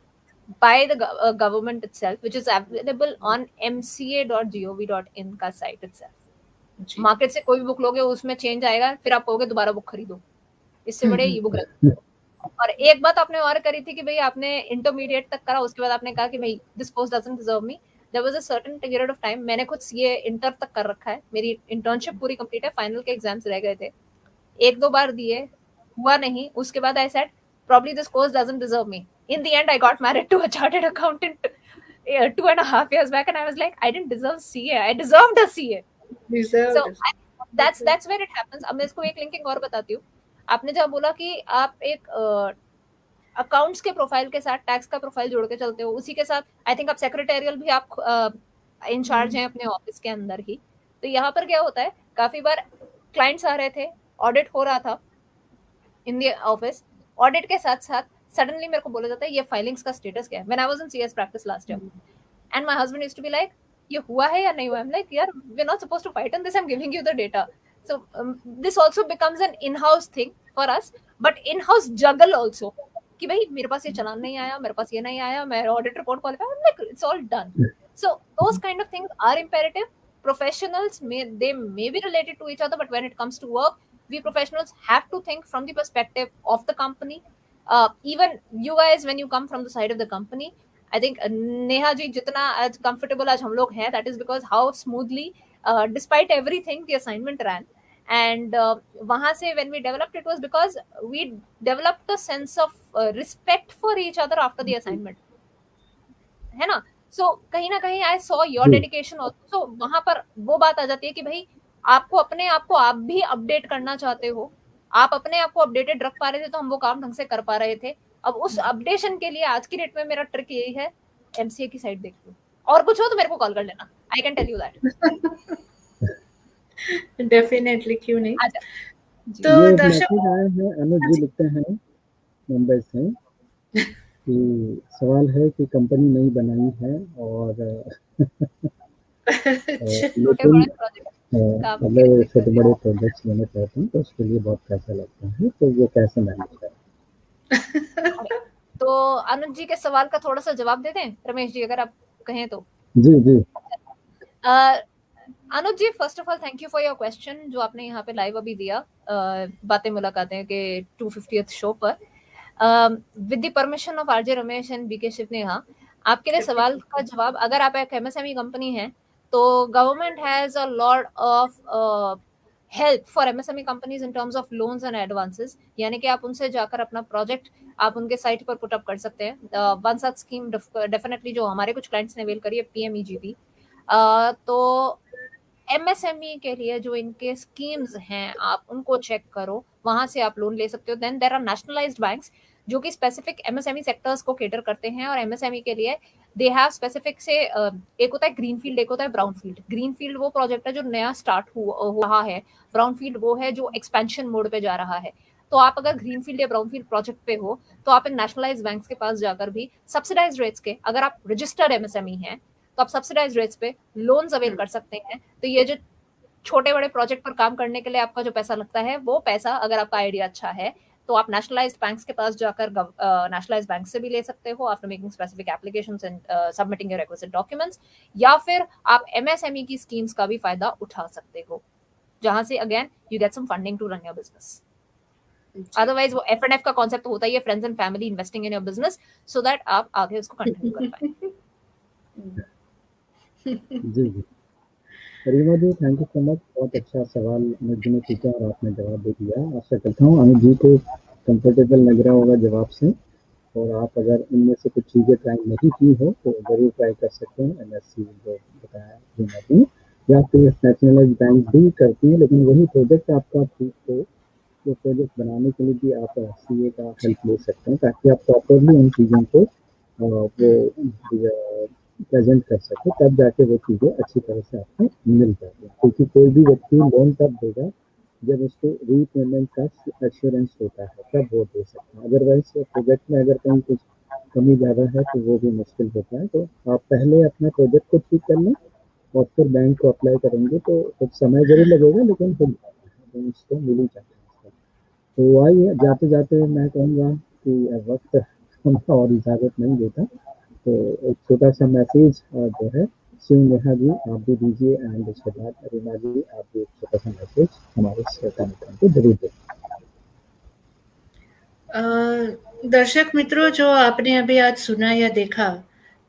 Speaker 4: by the government itself, which is available on mca.gov.in का site itself। Market से कोई भी book लोगे उसमें change आएगा, फिर आप कहोगे दोबारा बुक खरीदो, इससे बड़े ई बुक रखो। और एक बात आपने और करी थी कि भाई आपने इंटरमीडिएट तक करा, उसके बाद आपने कहा कि भाई this course doesn't deserve me. There was a certain period of time, मैंने खुद सीए इंटर तक कर रखा है, मेरी इंटर्नशिप पूरी कंप्लीट है, फाइनल के एग्जाम्स रह गए थे, 1-2 बार दिए, हुआ नहीं। उसके बाद I said probably this course doesn't deserve me. In the end I got married to a chartered accountant 2.5 years back, and I was like, I didn't deserve CA, I deserved a CA. So that's where it happens. अब मैं इसको एक linking और बताती हूँ। आपने जब बोला कि आप एक अकाउंट्स के प्रोफाइल के साथ टैक्स का प्रोफाइल जोड़ के चलते हो, उसी के साथ आई थिंक आप सेक्रेटेरियल भी आप इंचार्ज हैं अपने ऑफिस के अंदर ही। तो यहाँ पर क्या होता है, काफी बार क्लाइंट्स आ रहे थे, ऑडिट हो रहा था इन द ऑफिस, ऑडिट के साथ साथ सडनली मेरे को बोला जाता है ये फाइलिंग्स का स्टेटस क्या है। When I was in CS practice last year, and my husband used to be like, ये हुआ है या नहीं हुआ? आई एम लाइक, यार we are not supposed to fight in this, I am giving you the data. So this also becomes an in house thing for us, but in house juggle also कि भाई मेरे पास ये चालान नहीं आया, मेरे पास ये नहीं आया, मैं audit report qualify, I am like it's all done. So those kind of things are imperative. Professionals they may be related to each other, but when it comes to work, we professionals have to think from the perspective of the company. Even you guys, when you come from the side of the company, I think Neha ji jitna as comfortable as hum log hain, that is because how smoothly despite everything the assignment ran. And wahan se when we developed, it was because we developed a sense of respect for each other after the assignment, है ना। सो कहीं ना कहीं I saw your dedication also. So वहां पर वो बात आ जाती है कि भाई आपको अपने आप को आप भी अपडेट करना चाहते हो, आप अपने आप को अपडेटेड रख पा रहे थे तो हम वो काम ढंग से कर पा रहे थे। अब उस अपडेशन के लिए आज की डेट में मेरा ट्रिक यही है, एमसीए की साइट देख लो, और कुछ हो तो मेरे को कॉल कर लेना, I can tell you that.
Speaker 3: Definitely, क्यों नहीं।
Speaker 4: अच्छा जी।
Speaker 3: तो
Speaker 1: ये एक
Speaker 3: दर्शक,
Speaker 1: मैसेज आया है, अनुज जी लिखते हैं मुंबई से कि सवाल है कि कंपनी नहीं बनाई है और
Speaker 4: छोटे
Speaker 1: लेकिन
Speaker 4: बड़े प्रोजेक्ट काम के
Speaker 1: अगर छोटे बड़े प्रोजेक्ट्स लेने चाहते हैं तो उसके लिए बहुत पैसा लगता है, तो वो कैसे मैनेज करें?
Speaker 4: तो अनुज जी के सवाल का थोड़ा सा जवाब दे दें रमेश जी, अगर आप कहें तो।
Speaker 1: जी जी।
Speaker 4: Anuj ji, first of all thank you for your question जो आपने यहाँ पे लाइव अभी दिया बातें मुलाकातें के 250th शो पर। With the permission of RJ Ramesh and BK Shiv Neha, आपके लिए सवाल का जवाब, अगर आप एक एमएसएमई कंपनी है तो government has a lot of help for MSME companies in terms of loans and advances, यानी कि आप उनसे जाकर अपना प्रोजेक्ट आप उनके साइट पर पुट अप कर सकते हैं। वन सच स्कीम डेफिनेटली जो हमारे कुछ क्लाइंट्स ने अवेल करी है, पीएमईजीपी। तो एमएसएमई के लिए जो इनके स्कीम्स हैं आप उनको चेक करो, वहां से आप लोन ले सकते हो। Then there are nationalised banks जो कि स्पेसिफिक एमएसएमई सेक्टर्स को केटर करते हैं, और एमएसएमई के लिए दे हैव स्पेसिफिक से एक होता है ग्रीनफील्ड, एक होता है ब्राउनफील्ड। ग्रीनफील्ड वो प्रोजेक्ट है जो नया स्टार्ट हो रहा है, ब्राउनफील्ड वो है जो एक्सपेंशन मोड पे जा रहा है। तो आप अगर ग्रीनफील्ड या ब्राउनफील्ड प्रोजेक्ट पे हो तो आप इन नेशनलाइज्ड बैंक्स के पास जाकर भी सब्सिडाइज्ड रेट्स के, अगर आप रजिस्टर्ड एमएसएमई हैं तो आप सब्सिडाइज्ड रेट्स पे लोन्स अवेल कर सकते हैं। तो ये जो छोटे बड़े प्रोजेक्ट पर काम करने के लिए आपका जो पैसा लगता है, वो पैसा अगर आपका आइडिया अच्छा है तो आप नेशनलाइज्ड बैंक्स के पास जाकर नेशनलाइज्ड बैंक से भी ले सकते हो after making specific applications and submitting your requisite documents, या फिर आप एमएसएमई की स्कीम्स का भी फायदा उठा सकते हो, जहां से again you get some funding to run your business. Otherwise वो एफ का कॉन्सेप्ट होता ही है, friends and family investing in your business, so that आप आगे उसको कंटिन्यू कर पाए।
Speaker 1: जी जी। Reema ji thank you so much, बहुत अच्छा सवाल अनुज जी ने पूछा और आपने जवाब दे दिया। आशा करता हूँ अनुज जी को कंफर्टेबल लग रहा होगा जवाब से, और आप अगर इनमें से कुछ चीज़ें ट्राई नहीं की हो तो ज़रूर ट्राई कर सकते हैं। एमएससी जो बताया रीमा जी, या फिर नेशनलाइज्ड बैंक भी करती है, लेकिन वही प्रोजेक्ट आपका ठीक हो तो प्रोजेक्ट बनाने के लिए भी आप सीए का हेल्प ले सकते हैं, ताकि आप प्रॉपरली उन चीज़ों को वो प्रेजेंट कर सके, तब जाके वो चीज़ें अच्छी तरह से आपको मिल जाती हैं। क्योंकि कोई भी व्यक्ति लोन तब देगा जब उसको रीपेमेंट का एश्योरेंस होता है, तब वो दे सकते हैं। अदरवाइज प्रोजेक्ट में अगर कहीं कुछ कमी ज़्यादा है तो वो भी मुश्किल होता है। तो आप पहले अपना प्रोजेक्ट को ठीक कर लें और फिर बैंक को अप्लाई करेंगे तो कुछ समय जरूर लगेगा, लेकिन फिर उसको मिल ही जाता है। तो आइए, जाते जाते मैं कहूँगा कि वक्त हमें और इजाज़त नहीं देता, तो एक छोटा सा मैसेज जो है शिव नेहा जी आप भी दीजिए, एंड उसके बाद रीमा जी आप भी एक छोटा सा मैसेज हमारे श्रोता मित्रों को जरूर दें।
Speaker 3: दर्शक मित्रों, जो आपने अभी आज सुना या देखा,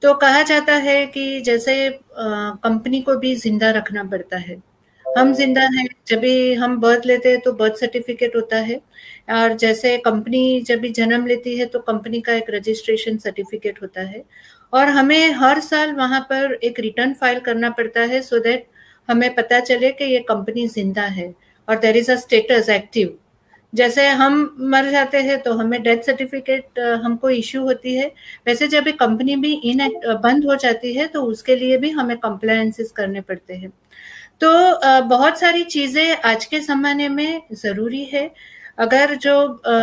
Speaker 3: तो कहा जाता है कि जैसे कंपनी को भी जिंदा रखना पड़ता है। हम जिंदा हैं, जब भी हम बर्थ लेते हैं तो बर्थ सर्टिफिकेट होता है, और जैसे कंपनी जब भी जन्म लेती है तो कंपनी का एक रजिस्ट्रेशन सर्टिफिकेट होता है, और हमें हर साल वहां पर एक रिटर्न फाइल करना पड़ता है, सो दैट हमें पता चले कि ये कंपनी जिंदा है और there is a status active. जैसे हम मर जाते हैं तो हमें डेथ सर्टिफिकेट हमको इश्यू होती है, वैसे जब एक कंपनी भी बंद हो जाती है तो उसके लिए भी हमें कंप्लायंसेस करने पड़ते हैं। तो बहुत सारी चीजें आज के जमाने में जरूरी है। अगर जो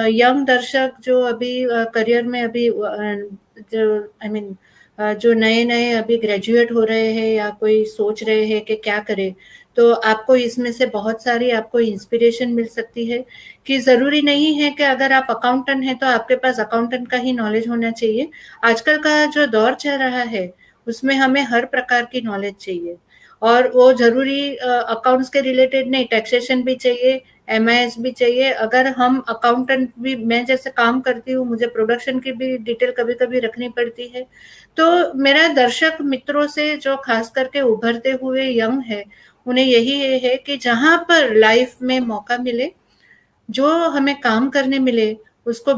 Speaker 3: यंग दर्शक जो अभी करियर में अभी जो आई मीन जो नए नए अभी ग्रेजुएट हो रहे हैं या कोई सोच रहे हैं कि क्या करें, तो आपको इसमें से बहुत सारी आपको इंस्पिरेशन मिल सकती है कि जरूरी नहीं है कि अगर आप अकाउंटेंट हैं तो आपके पास अकाउंटेंट का ही नॉलेज होना चाहिए। आजकल का जो दौर चल रहा है उसमें हमें हर प्रकार की नॉलेज चाहिए, और वो जरूरी अकाउंट्स के रिलेटेड नहीं, टैक्सेशन भी चाहिए, एमआईएस भी चाहिए। अगर हम अकाउंटेंट भी, मैं जैसे काम करती हूँ, मुझे प्रोडक्शन की भी डिटेल कभी कभी रखनी पड़ती है। तो मेरा दर्शक मित्रों से जो खास करके उभरते हुए यंग है, उन्हें यही है कि जहां पर लाइफ में मौका मिले, जो हमें काम करने मिले, उसको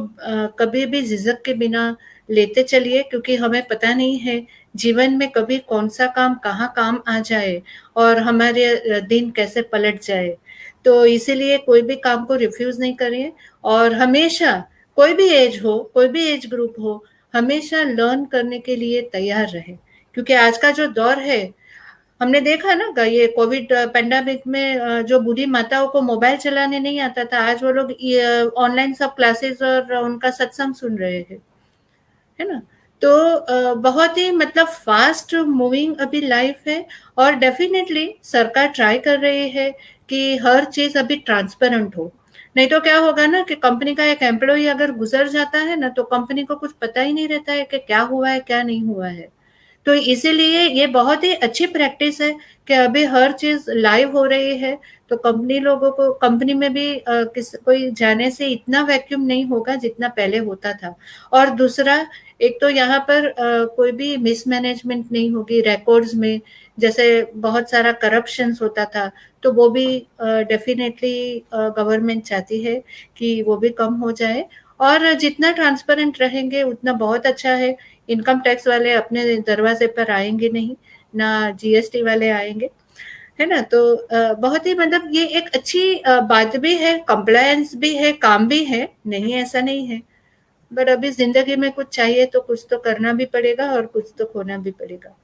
Speaker 3: कभी भी झिझक के बिना लेते चलिए, क्योंकि हमें पता नहीं है जीवन में कभी कौन सा काम कहाँ काम आ जाए और हमारे दिन कैसे पलट जाए। तो इसीलिए कोई भी काम को रिफ्यूज नहीं करिए, और हमेशा कोई भी एज हो, कोई भी एज ग्रुप हो, हमेशा लर्न करने के लिए तैयार रहे, क्योंकि आज का जो दौर है हमने देखा ना ये कोविड पेंडेमिक में जो बूढ़ी माताओं को मोबाइल चलाने नहीं आता था, आज वो लोग ऑनलाइन सब क्लासेस और उनका सत्संग सुन रहे हैं, है ना। तो बहुत ही मतलब फास्ट मूविंग अभी लाइफ है, और डेफिनेटली सरकार ट्राई कर रही है कि हर चीज अभी ट्रांसपेरेंट हो। नहीं तो क्या होगा ना कि कंपनी का एक एम्प्लॉय अगर गुजर जाता है ना, तो कंपनी को कुछ पता ही नहीं रहता है कि क्या हुआ है क्या नहीं हुआ है। तो इसीलिए ये बहुत ही अच्छी प्रैक्टिस है कि अभी हर चीज लाइव हो रही है, तो कंपनी लोगों को, कंपनी में भी कोई जाने से इतना वैक्यूम नहीं होगा जितना पहले होता था। और दूसरा, एक तो यहाँ पर कोई भी मिसमैनेजमेंट नहीं होगी रिकॉर्ड्स में, जैसे बहुत सारा करप्शन होता था, तो वो भी डेफिनेटली गवर्नमेंट चाहती है कि वो भी कम हो जाए। और जितना ट्रांसपेरेंट रहेंगे उतना बहुत अच्छा है। इनकम टैक्स वाले अपने दरवाजे पर आएंगे नहीं, ना जीएसटी वाले आएंगे, है ना। तो बहुत ही मतलब ये एक अच्छी बात भी है, कंप्लायंस भी है, काम भी है, नहीं ऐसा नहीं है। बट अभी जिंदगी में कुछ चाहिए तो कुछ तो करना भी पड़ेगा और कुछ तो खोना भी पड़ेगा।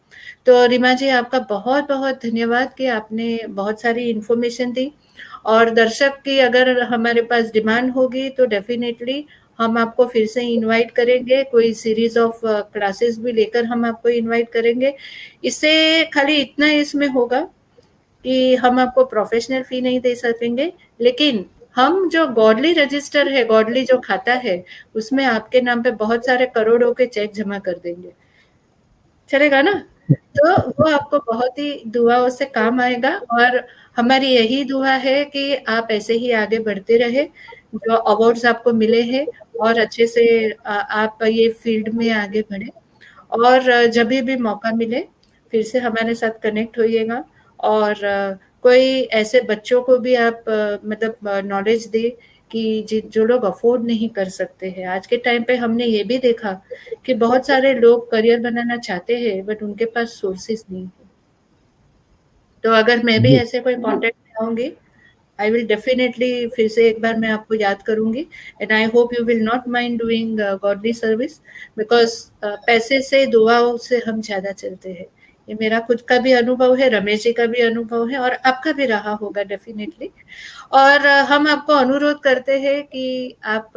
Speaker 3: तो रीमा जी, आपका बहुत बहुत धन्यवाद कि आपने बहुत सारी इंफॉर्मेशन दी। और दर्शक की अगर हमारे पास डिमांड होगी तो डेफिनेटली हम आपको फिर से इनवाइट करेंगे, कोई सीरीज ऑफ क्लासेस भी लेकर हम आपको इनवाइट करेंगे। इससे खाली इतना इसमें होगा कि हम आपको प्रोफेशनल फी नहीं दे सकेंगे, लेकिन हम जो गॉडली रजिस्टर है, गॉडली जो खाता है, उसमें आपके नाम पे बहुत सारे करोड़ों के चेक जमा कर देंगे। चलेगा ना? तो वो आपको बहुत ही दुआओं से काम आएगा, और हमारी यही दुआ है कि आप ऐसे ही आगे बढ़ते रहे, जो अवार्ड्स आपको मिले हैं, और अच्छे से आप ये फील्ड में आगे बढ़े। और जब भी मौका मिले फिर से हमारे साथ कनेक्ट होइएगा। और कोई ऐसे बच्चों को भी आप मतलब नॉलेज दे कि जो लोग अफोर्ड नहीं कर सकते हैं। आज के टाइम पे हमने ये भी देखा कि बहुत सारे लोग करियर बनाना चाहते हैं बट उनके पास सोर्सेस नहीं है। तो अगर मैं भी
Speaker 1: जी
Speaker 3: ऐसे कोई कॉन्टेक्ट में आऊंगी, आई विल डेफिनेटली फिर से एक बार मैं आपको याद करूंगी। And I hope you will not mind doing godly service, because पैसे से, दुआओं से हम ज्यादा चलते हैं। ये मेरा खुद का भी अनुभव है, रमेश जी का भी अनुभव है, और आपका भी रहा होगा डेफिनेटली। और हम आपको अनुरोध करते हैं कि आप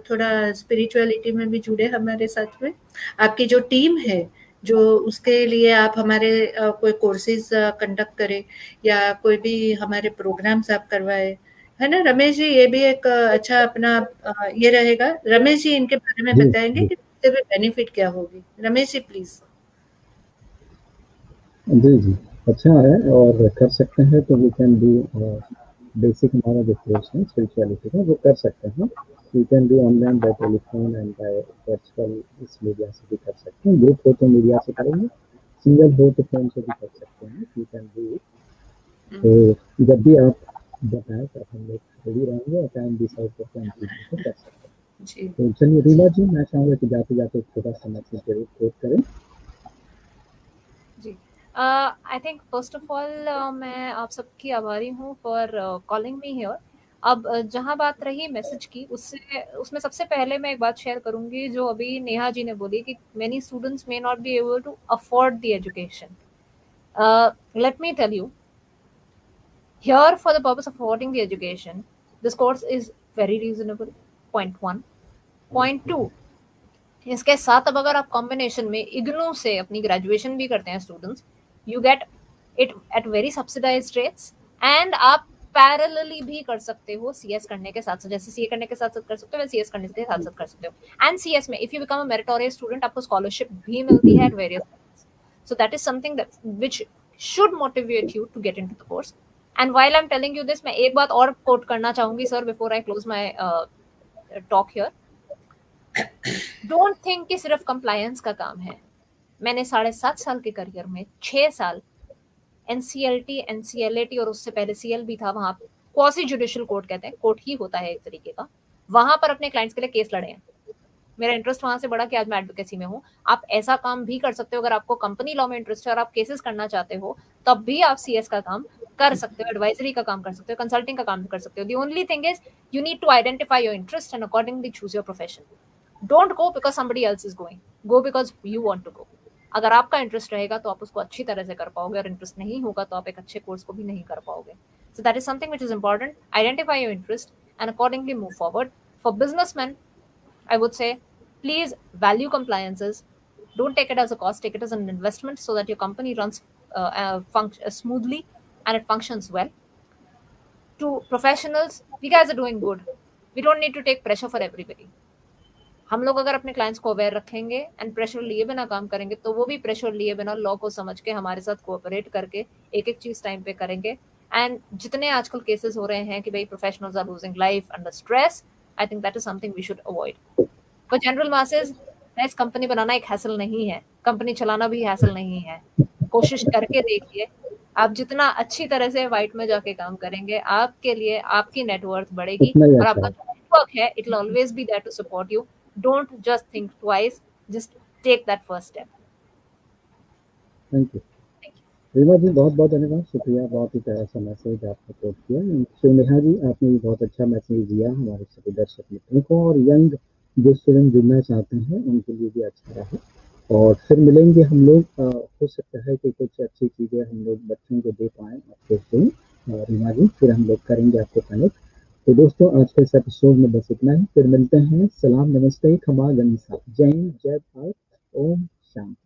Speaker 3: थोड़ा स्पिरिचुअलिटी में भी जुड़े हमारे साथ में। आपकी जो टीम है, जो उसके लिए आप हमारे कोई कोर्सेज कंडक्ट करें, या कोई भी हमारे प्रोग्राम्स आप करवाए, है ना रमेश जी। ये भी एक अच्छा अपना ये रहेगा। रमेश जी इनके बारे में
Speaker 1: जी
Speaker 3: बताएंगे
Speaker 1: जी
Speaker 3: कि इससे भी बेनिफिट क्या होगी। रमेश जी प्लीज।
Speaker 1: जी जी, अच्छा है और कर सकते हैं तो वी कैन डू बेसिक हमारा जो कोर्स है स्पिरिचुअलिटी का वो कर सकते हैं। We can do online by telephone and by virtual, इस मीडिया से भी कर सकते हैं। ग्रुप हो तो मीडिया से करेंगे, सिंगल हो तो फोन से भी कर सकते हैं। We can do it. तो जब भी आप बताएं तो हम लोग रेडी रहेंगे और टाइम डिसाइड करके हम चीज़ों को कर सकते हैं।
Speaker 3: जी
Speaker 1: तो चलिए रीना जी, मैं चाहूँगा कि जाते जाते एक छोटा सा मैसेज जरूर कोट करें।
Speaker 4: जी, I think first of all मैं आप सबकी आभारी हूँ फॉर कॉलिंग मी हियर। अब जहाँ बात रही मैसेज की, उसमें सबसे पहले मैं एक बात शेयर करूंगी जो अभी नेहा जी ने बोली कि many students may not be able to afford the education. Let me tell you, here for the purpose of affording the education, this course is very reasonable. Point 1. Point 2, इसके साथ अब अगर आप कॉम्बिनेशन में इग्नू से अपनी ग्रेजुएशन भी करते हैं students, you get it at very subsidised rates, and आप पैरेलली भी कर सकते हो सीएस करने के साथ साथ। जैसे सीए करने के साथ साथ कर सकते हो, सीएस करने के साथ साथ कर सकते हो। एंड सीएस में if you become a meritorious student, आपको स्कॉलरशिप भी मिलती है at various. So that is something that which should motivate you to get into the course. And while I am telling you this, मैं एक बात और quote करना चाहूंगी sir before I close my talk here. Don't think कि सिर्फ compliance का काम है। मैंने 7.5 साल के करियर में 6 साल एनसीएलटी, एनसीएलएटी और उससे पहले सीएल भी था, वहां क्वासी जुडिशियल कोर्ट कहते हैं, कोर्ट ही होता है एक तरीके का, वहां पर अपने क्लाइंट्स के लिए केस लड़े हैं। मेरा इंटरेस्ट वहां से बढ़ा कि आज मैं एडवोकेसी में हूँ। आप ऐसा काम भी कर सकते हो। अगर आपको कंपनी लॉ में इंटरेस्ट है और आप केसेस करना चाहते हो, तब भी आप सीएस का काम कर सकते हो, एडवाइजरी का काम कर सकते हो, कंसल्टिंग का काम कर सकते हो। The only thing is you need to identify your interest and accordingly choose your profession. Don't go because somebody else is going. Go because you want to go. अगर आपका इंटरेस्ट रहेगा तो आप उसको अच्छी तरह से कर पाओगे, और इंटरेस्ट नहीं होगा तो आप एक अच्छे कोर्स को भी नहीं कर पाओगे. So that is something which is important. Identify your interest and accordingly move forward. For businessmen, I would say, please value compliances. Don't take it as a cost, take it as an investment so that your company runs smoothly and it functions well. To professionals, you guys are doing good. We don't need to take pressure for everybody. हम लोग अगर अपने clients को aware रखेंगे and pressure लिए बिना काम करेंगे तो वो भी प्रेशर लिए बिना लॉ को समझ के हमारे साथ कोऑपरेट करके एक एक चीज टाइम पे करेंगे. एंड जितने आजकल केसेस हो रहे हैं कि भाई professionals are losing life under stress, I think that is something we should avoid. For general masses, guys, company बनाना एक हैसल नहीं है, कंपनी चलाना भी हैसल नहीं है. कोशिश करके देखिए, आप जितना अच्छी तरह से वाइट में जाके काम करेंगे, आपके लिए आपकी नेटवर्थ बढ़ेगी और आपका नेटवर्क है, it will always be there to support you. Don't just think twice, just take that first step.
Speaker 1: Thank you Reema ji, बहुत बहुत धन्यवाद, शुक्रिया. बहुत ही प्यारा सा मैसेज आपने पोस्ट किया. सो नेहा जी, आपने भी बहुत अच्छा मैसेज दिया हमारे सभी दर्शक मित्रों को, और यंग जो स्टूडेंट जुड़ना चाहते हैं उनके लिए भी अच्छा रहा. और फिर मिलेंगे हम लोग. हो सकता है कि कुछ अच्छी चीज़ें हम लोग बच्चों को दे पाएँ आपके से रीमा जी, फिर हम लोग करेंगे आपको कनेक्ट. तो दोस्तों, आज के इस एपिसोड में बस इतना ही. फिर मिलते हैं. सलाम, नमस्ते, खमा गनीसा, जय हिंद, जय भारत, ओम शांति.